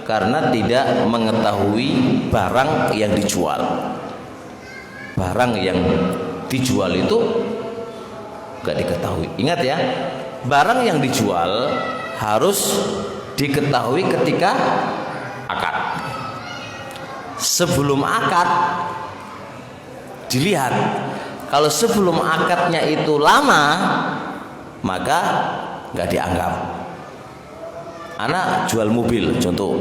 karena tidak mengetahui barang yang dijual. Barang yang dijual itu enggak diketahui. Ingat ya, barang yang dijual harus diketahui ketika akad. Sebelum akad dilihat. Kalau sebelum akadnya itu lama, maka nggak dianggap. Anak jual mobil, contoh.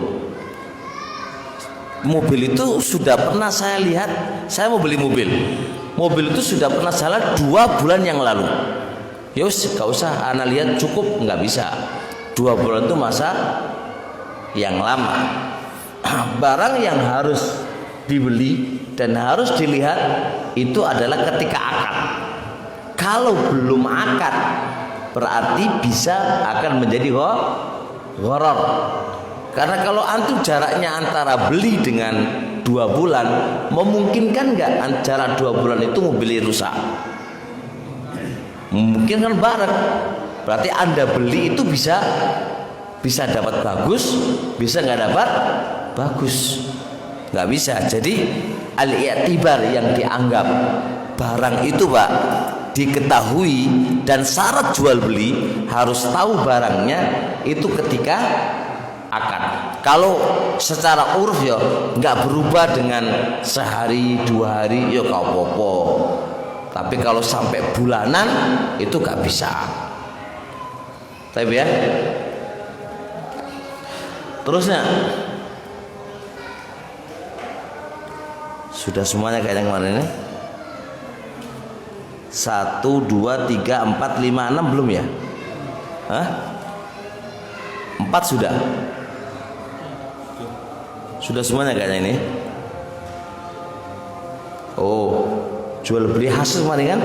Mobil itu sudah pernah saya lihat. Saya mau beli mobil. Mobil itu sudah pernah saya lihat 2 bulan yang lalu. Yus, nggak usah. Anak lihat cukup, nggak bisa. 2 bulan itu masa yang lama. Barang yang harus dibeli dan harus dilihat itu adalah ketika akad. Kalau belum akad berarti bisa akan menjadi gharar. Karena kalau antum jaraknya antara beli dengan 2 bulan, memungkinkan nggak antara 2 bulan itu mobilnya rusak? Memungkinkan bareng. Berarti Anda beli itu bisa dapat bagus, bisa nggak dapat bagus, nggak bisa. Jadi al-i'tibar yang dianggap barang itu Pak diketahui, dan syarat jual beli harus tahu barangnya itu ketika akad. Kalau secara uruf ya nggak berubah dengan sehari 2 hari ya nggak apa-apa, tapi kalau sampai bulanan itu nggak bisa. Tapi ya terusnya sudah semuanya kayak yang kemarin ini. 1, 2, 3, 4, 5, 6 belum ya? Hah? 4 sudah. Sudah semuanya kayaknya ini. Oh, jual beli hasil kemarin kan?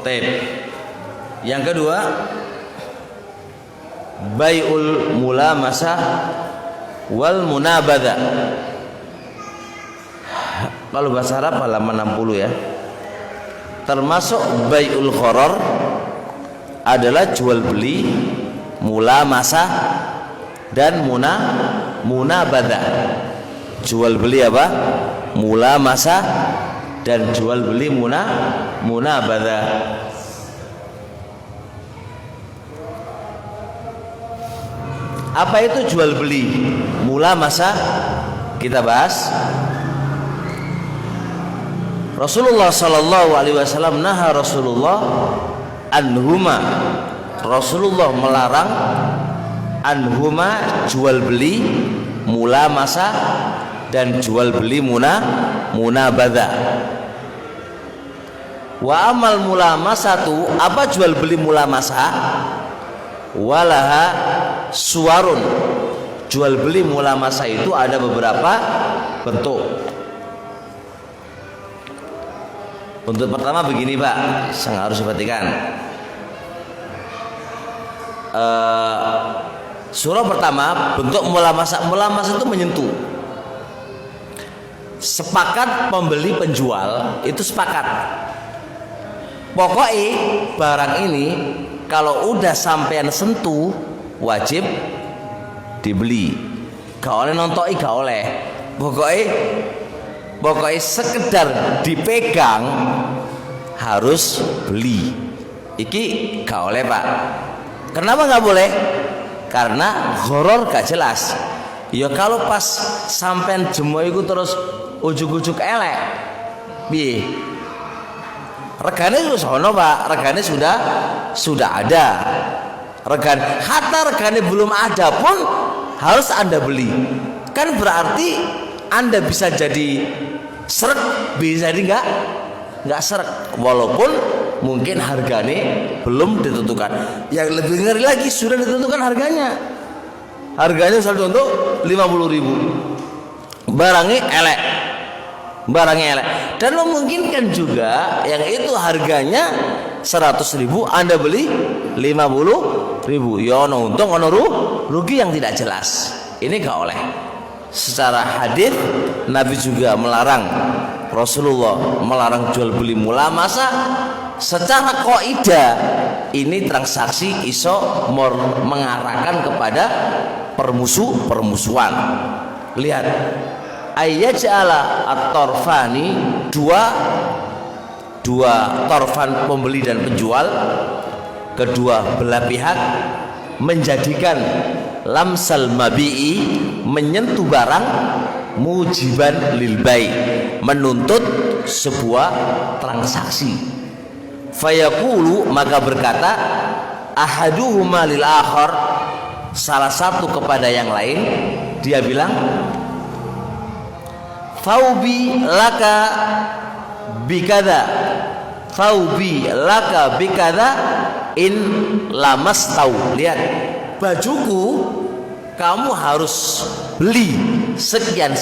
Taib. Yang kedua, bai'ul mulamasah wal munabadha. Kalau bahasa Arab halaman 60 ya. Termasuk bai'ul gharar adalah jual beli mulamasah dan munabadha. Jual beli apa? Mulamasah dan jual beli munabadha. Apa itu jual beli mulamasah? Kita bahas. Rasulullah sallallahu alaihi wasallam naha Rasulullah anhuma. Rasulullah melarang anhuma, jual beli mulamasah dan jual beli munabadha. Wa amal mulamasatu, apa jual beli mulamasah? Walaha suwarun. Jual beli mulamasah itu ada beberapa bentuk. Bentuk pertama begini Pak, saya harus perhatikan. Surah pertama, bentuk mulamasah. Mulamasah itu menyentuh. Sepakat pembeli penjual itu sepakat. Pokoknya barang ini kalau udah sampean sentuh wajib dibeli. Gak oleh nontoki, gak oleh. Pokoknya sekedar dipegang harus beli. Iki gak oleh Pak. Kenapa gak boleh? Karena horor gak jelas. Ya kalau pas sampean jemo iku terus ujuk-ujuk elek, piye? Regane wis ono Pak, regane sudah ada. Hatta regane belum ada pun harus Anda beli. Kan berarti Anda bisa jadi srek, bisa jadi enggak srek, walaupun mungkin harganya belum ditentukan. Yang lebih ngeri lagi sudah ditentukan harganya. Harganya misalnya contoh 50.000. Barangnya elek. Dan memungkinkan juga yang itu harganya 100.000 Anda beli 50.000. Ya ono untung ono rugi yang tidak jelas. Ini gak oleh. Secara hadis Nabi juga melarang, Rasulullah melarang jual beli mula. Masa secara kaidah ini transaksi iso mengarahkan kepada permusuhan. Lihat, ayyaj'ala at-tarfani, dua torfan pembeli dan penjual, kedua belah pihak menjadikan lamsal mabi'i, menyentuh barang, mujiban lil bai', menuntut sebuah transaksi. Fayaqulu, maka berkata ahaduhuma lil akhar, salah satu kepada yang lain, dia bilang faubi laka bikada in lamastau. Lihat, bajuku kamu harus beli sekian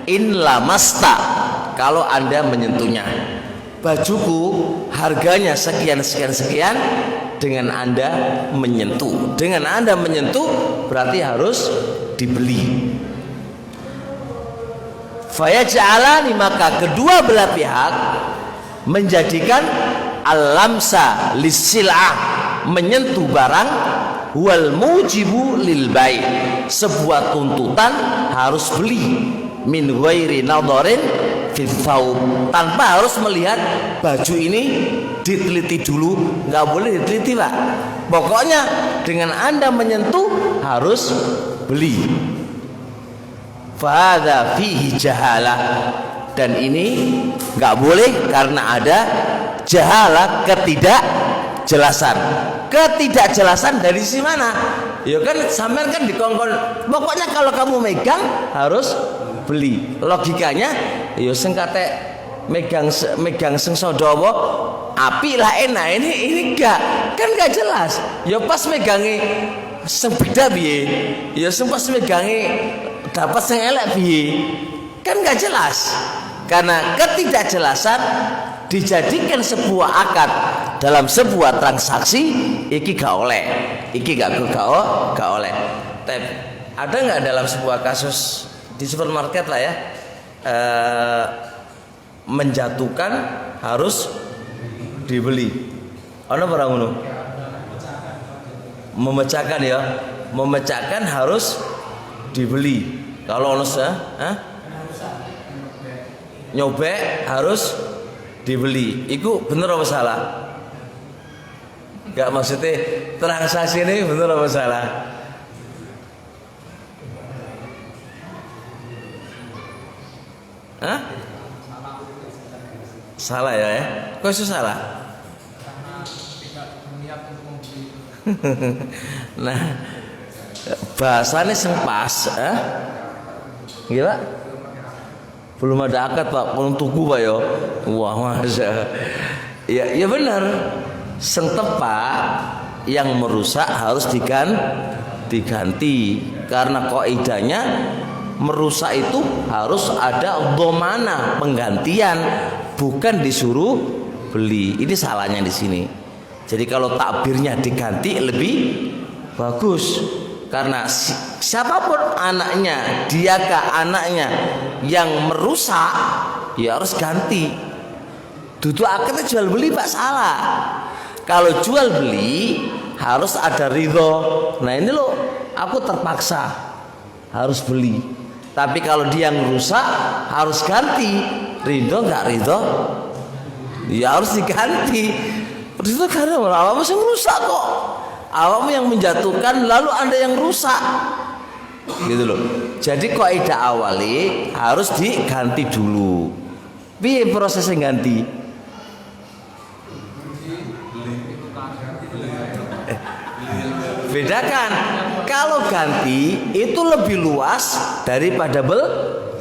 in lamasta, kalau Anda menyentuhnya. Bajuku harganya sekian dengan Anda menyentuh. Dengan Anda menyentuh berarti harus dibeli. Fayaj'alani, maka kedua belah pihak menjadikan al-lamsa lis-sil'ah, menyentuh barang, wal mujibu lil bai', sebuah tuntutan harus beli, min ghairi nadharin fi thawb, tanpa harus melihat baju ini diteliti dulu. Nggak boleh diteliti Pak, pokoknya dengan Anda menyentuh harus beli. Fahadha fihi jahalah, dan ini nggak boleh karena ada jahalah, ketidakjelasan dari si mana? Ya kan sampean kan dikongkon, pokoknya kalau kamu megang harus beli. Logikanya ya sing kate megang sing sodawa api lah enak, ini enggak, kan enggak jelas. Ya pas megangi sing beda piye, ya sing pas megangi dapat sing elek piye, kan enggak jelas. Karena ketidakjelasan dijadikan sebuah akad dalam sebuah transaksi, iki gak oleh, iki gak oleh. Tapi ada nggak dalam sebuah kasus di supermarket lah ya, menjatuhkan harus dibeli? Ono barang ngono? Memecahkan harus dibeli. Kalau ono nyobek harus dibeli. Iku bener apa salah? Gak, maksudnya transaksi ini bener apa salah? Hah? Salah ya? Kok itu salah? Karena tidak berniat untuk membeli. Nah, bahasanya sing pas, gila? Belum ada akad Pak, belum tuku Pak ya. Wah masa. Ya benar. Sing tepat yang merusak harus diganti. Karena kaidahnya merusak itu harus ada dhamana, penggantian, bukan disuruh beli. Ini salahnya di sini. Jadi kalau takbirnya diganti lebih bagus. Karena siapapun anaknya, diakah anaknya yang merusak, ya harus ganti. Duduk akadnya jual beli Pak, salah. Kalau jual beli harus ada ridho. Nah ini loh, aku terpaksa harus beli. Tapi kalau dia ngerusak harus ganti. Ridho nggak ridho? Ya harus diganti. Ridho karena awakmu yang rusak kok. Awakmu yang menjatuhkan, lalu Anda yang rusak. Gitu loh. Jadi kaidah awali harus diganti dulu. Piye prosesnya ganti? Bedakan. Kalau ganti itu lebih luas daripada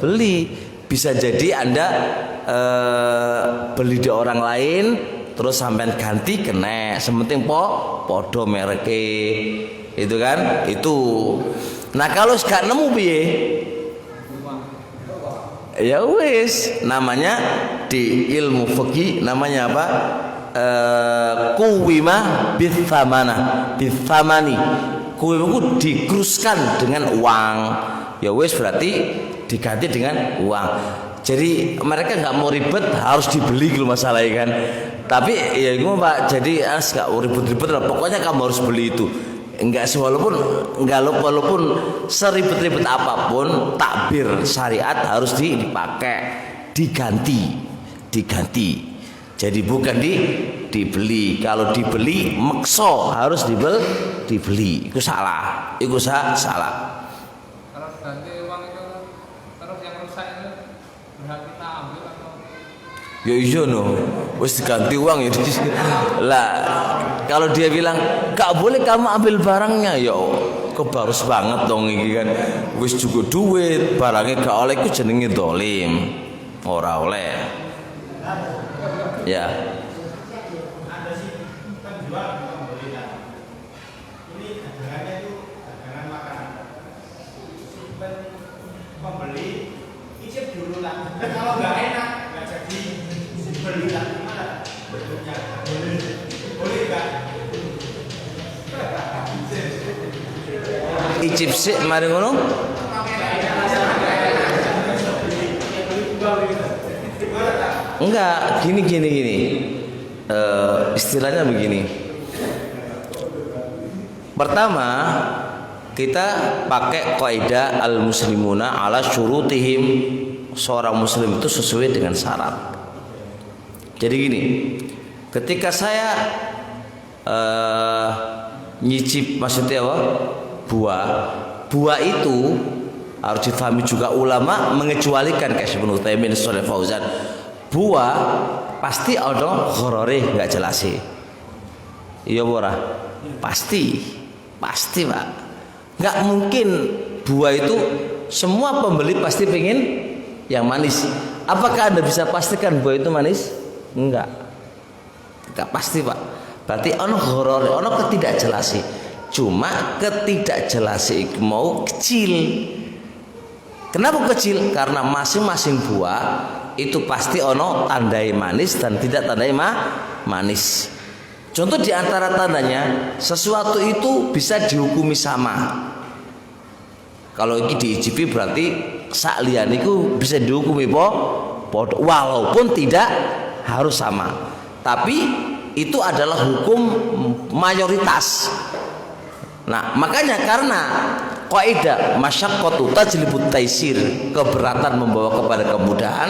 beli. Bisa jadi Anda beli di orang lain terus sampean ganti kena. Sementing podo mereke. Itu kan? Itu. Nah kalau gak nemu piye? Ya wis, namanya di ilmu fikih namanya apa? Kuwimah bithamani. Kuwimah itu dikruskan dengan uang. Ya wis berarti diganti dengan uang. Jadi mereka nggak mau ribet, harus dibeli gitu masalahnya kan. Tapi ya itu Pak, jadi nggak ribet-ribet lah. Pokoknya kamu harus beli itu. Enggak walaupun seribet-ribet apapun takbir syariat harus dipakai, diganti. Jadi bukan dibeli. Kalau dibeli makso harus dibeli. Itu salah. Salah. Kalau ganti uang itu terus yang rusak itu berhak kita ambil atau? Ya iya no, wis diganti uang ya. Lah kalau dia bilang gak boleh kamu ambil barangnya, ya kebarus banget dong ini kan. Wis juga duit, barangnya gak oleh, itu jenenge dolim, ora oleh. Ya. Ada sih penjual pembeli. Ini dagangannya itu dagangan makanan. Pembeli icip dulu lah. Kalau nggak enak nggak jadi beli lah. Gimana? Bentuknya boleh nggak? Icip sih, mari ngono. Enggak, gini. Istilahnya begini. Pertama, kita pakai kaidah al-muslimuna ala syurutihim. Seorang muslim itu sesuai dengan syarat. Jadi gini, ketika saya nyicip, maksudnya apa? Buah itu harus difahami juga ulama mengecualikan kayak Ibnu Utsaimin, Shalih Fauzan. Buah pasti ada gharore, enggak jelas sih. Iya ora? Pasti Pak. Enggak mungkin buah itu semua pembeli pasti pengen yang manis. Apakah Anda bisa pastikan buah itu manis? Enggak pasti Pak. Berarti ono gharore, ono ketidakjelasi. Cuma ketidakjelasi itu mau kecil. Kenapa kecil? Karena masing-masing buah itu pasti ono tandai manis dan tidak tandai manis. Contoh di antara tandanya, sesuatu itu bisa dihukumi sama. Kalau ini diicipi berarti sak liyane iku bisa dihukumi podo, walaupun tidak harus sama. Tapi itu adalah hukum mayoritas. Nah, makanya karena kaidah masyaqqatu tajlibut taisir, keberatan membawa kepada kemudahan,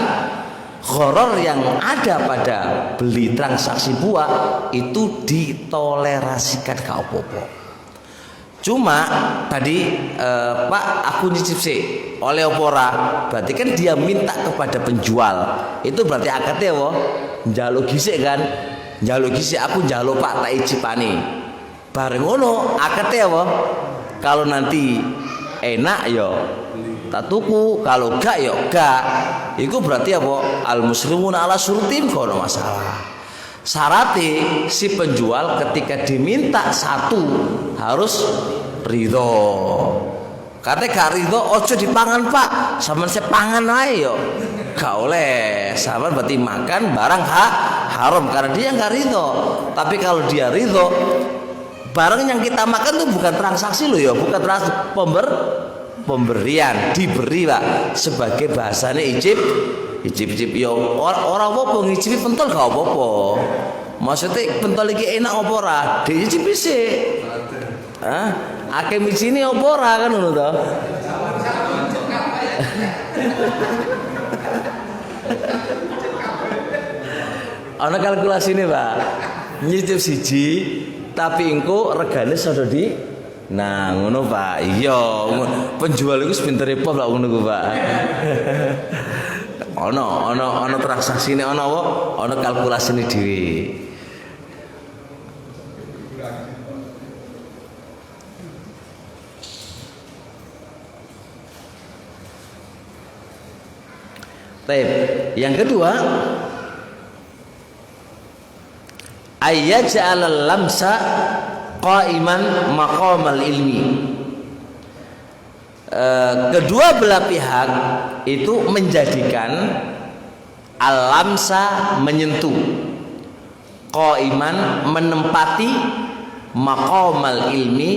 gharar yang ada pada beli transaksi buah itu ditolerasikan ke apa-apa. Cuma tadi Pak aku nyicip sih oleh opora, berarti kan dia minta kepada penjual. Itu berarti akadnya apa? Njaluk gisik kan? Njaluk gisik, aku njaluk Pak tak icipani. Bareng ngono akadnya apa? Kalau nanti enak yo tak tuku, kalau gak yo gak. Itu berarti apa? Al muslimuna ala syurutim, kono masalah. Syaratnya si penjual ketika diminta satu harus ridho. Karena gak ridho ojo dipangan Pak, sama saya pangan aja yo. Gak oleh, sama berarti makan barang haram karena dia gak ridho. Tapi kalau dia ridho, barang yang kita makan itu bukan transaksi loh ya, bukan transaksi, pemberian, diberi Pak, sebagai bahasanya icip yo orang apa ngicipi pentol gak apa-apa. Maksudnya pentol iki enak apa ora? Diicipi sik. Hah? Akeh mijine apa ora kan ngono to? Ana kalkulasine, Pak. Nyicip siji tapi engko regane sedo di nah ngono Pak. Iya, penjual iku pintere pop lak ngono ku Pak. Ana transaksine ana apa? Ana kalkulasine dhewe. Yang kedua, ayyaj'al lamsa qa'iman maqamal ilmi. Kedua belah pihak itu menjadikan al-lamsa menyentuh, qa'iman menempati, maqamal ilmi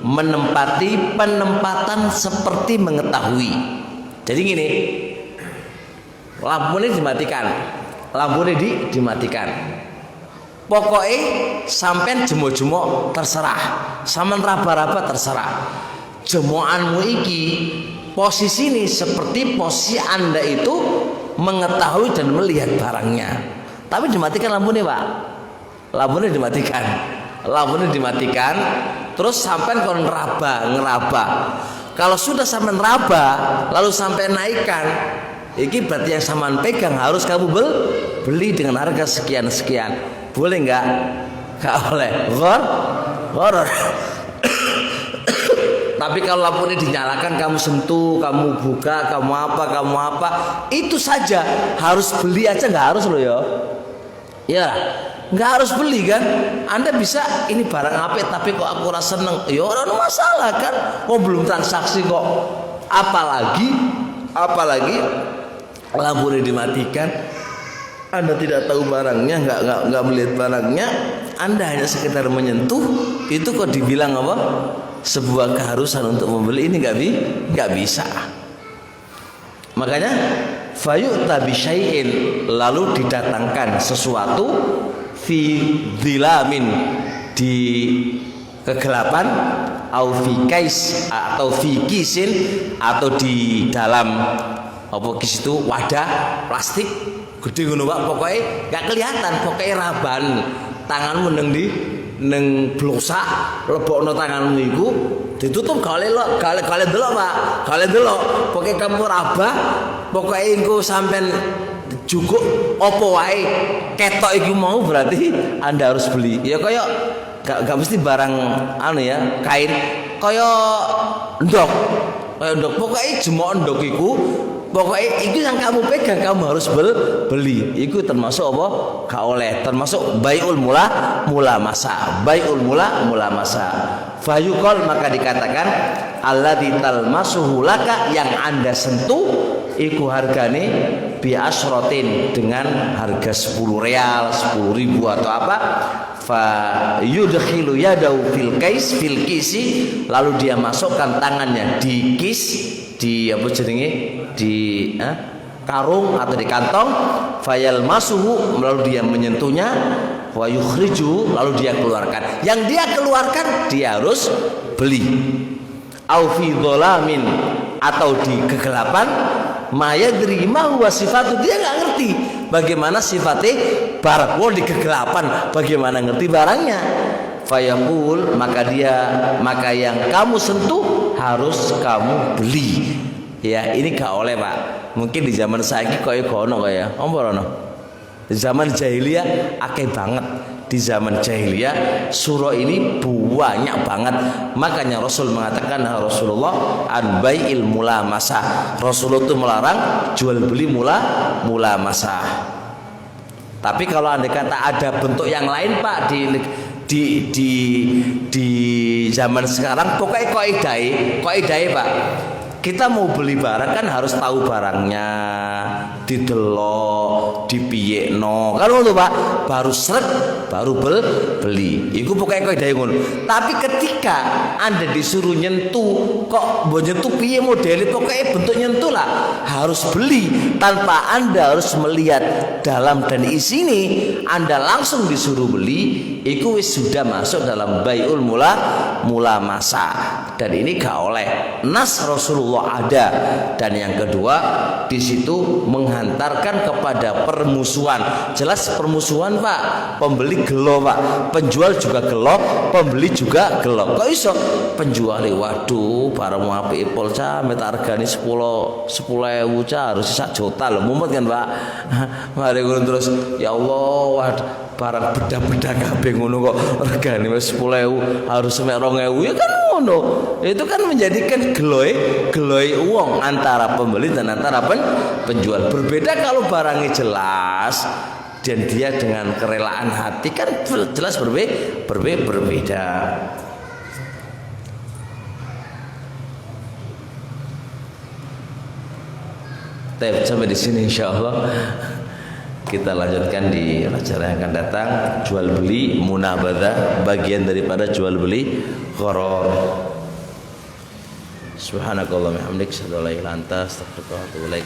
menempati penempatan seperti mengetahui. Jadi gini, lampu ini dimatikan. Pokoknya sampai jemo-jemo terserah, sampean raba-raba terserah. Jemoanmu iki posisi ini seperti posisi Anda itu mengetahui dan melihat barangnya. Tapi dimatikan lampu ini, Pak. Lampu ini dimatikan. Terus sampai kon ngeraba. Kalau sudah sampai ngeraba, lalu sampai naikkan, iki berarti yang sampean pegang harus kamu beli dengan harga sekian. Boleh enggak? Enggak boleh. Horor. Tapi kalau lampu ini dinyalakan, kamu sentuh, kamu buka, kamu apa, itu saja harus beli aja, enggak harus loh ya. Ya, enggak harus beli kan? Anda bisa ini barang apik tapi kok aku rasa seneng. Ya ora masalah kan? Kok belum transaksi kok. Apalagi lampu ini dimatikan, Anda tidak tahu barangnya, nggak melihat barangnya, Anda hanya sekedar menyentuh, itu kok dibilang apa? Sebuah keharusan untuk membeli, ini nggak bisa. Makanya fayu'ta bisyai'in, lalu didatangkan sesuatu fi dhilamin, di kegelapan, au fi kais, atau fi kisin, atau di dalam apa kis itu wadah plastik gede ngono Pak, pokoknya gak kelihatan, pokoknya raban tanganmu neng blosa, lebokno tanganmu iku ditutup kalian delok Pak, kalian delok pokoknya kamu raba, pokoknya engko sampean juguk opo wae ketok iku mau, berarti Anda harus beli. Ya kaya gak mesti barang anu ya, kain kaya ndok pokoknya jemok ndok iku, pokoknya itu yang kamu pegang kamu harus beli. Itu termasuk apa? Gak oleh. Termasuk bai'ul mula masa. Fayuqal, maka dikatakan alladzi talmasuhu laka, yang Anda sentuh iku hargane bi asrotin, dengan harga 10 real, 10.000 atau apa. Fa yudkhilu yadahu fil kisi, lalu dia masukkan tangannya di kis, di apa jenenge, di karung atau di kantong. Fayal masuhu, lalu dia menyentuhnya. Wa yukhriju, lalu dia keluarkan. Yang dia keluarkan dia harus beli. Au fi dhalamin, atau di kegelapan. Mayadri ma huwa sifatu, dia nggak ngerti bagaimana sifatnya barang. Di kegelapan bagaimana ngerti barangnya. Fayaqul, maka yang kamu sentuh harus kamu beli. Ya, ini gak oleh Pak. Mungkin di zaman saiki koyo gono kaya. Omporono. Di zaman jahiliyah akeh banget. Di zaman jahiliyah surah ini banyak banget. Makanya Rasul mengatakan, Rasulullah an bai'il mulamasah. Rasulullah itu melarang jual beli mula masa. Tapi kalau Anda kata ada bentuk yang lain Pak di zaman sekarang, pokoknya kaidah Pak. Kita mau beli barang kan harus tahu barangnya, didelok, dipiyekno. Kan ngono Pak, baru srek, baru beli. Iku pokoknya kaidah ngono. Tapi ketika Anda disuruh nyentuh, kok mbok nyentuh piye modele, pokoknya bentuk nyentuh lah, harus beli tanpa Anda harus melihat dalam dan isi ini, Anda langsung disuruh beli, iku wis sudah masuk dalam bai'ul mula masa. Dan ini gak oleh, nas Rasulullah ada. Dan yang kedua, di situ menghantarkan kepada permusuhan. Jelas permusuhan Pak, pembeli gelo Pak, penjual juga gelo, pembeli juga gelo. Kok iso penjual waduh barang apik pol ca metak regane 10.000 ca harus 1 juta lho, mumet kan Pak. Mari ngono terus ya Allah waduh barang beda-beda kabeh ngono kok regane wis 10.000 harus mek 2.000 ya kan ngono. Itu kan menjadikan geloe uang antara pembeli dan antara penjual. Berbeda kalau barangnya jelas dan dia dengan kerelaan hati kan jelas berbeda. Sampai di sini insyaallah. Kita lanjutkan di acara yang akan datang. Jual beli munabadzah, bagian daripada jual beli gharar. Subhanakallahumma wa bihamdika asyhadu an la ilaha illa anta astaghfiruka wa atubu ilaik.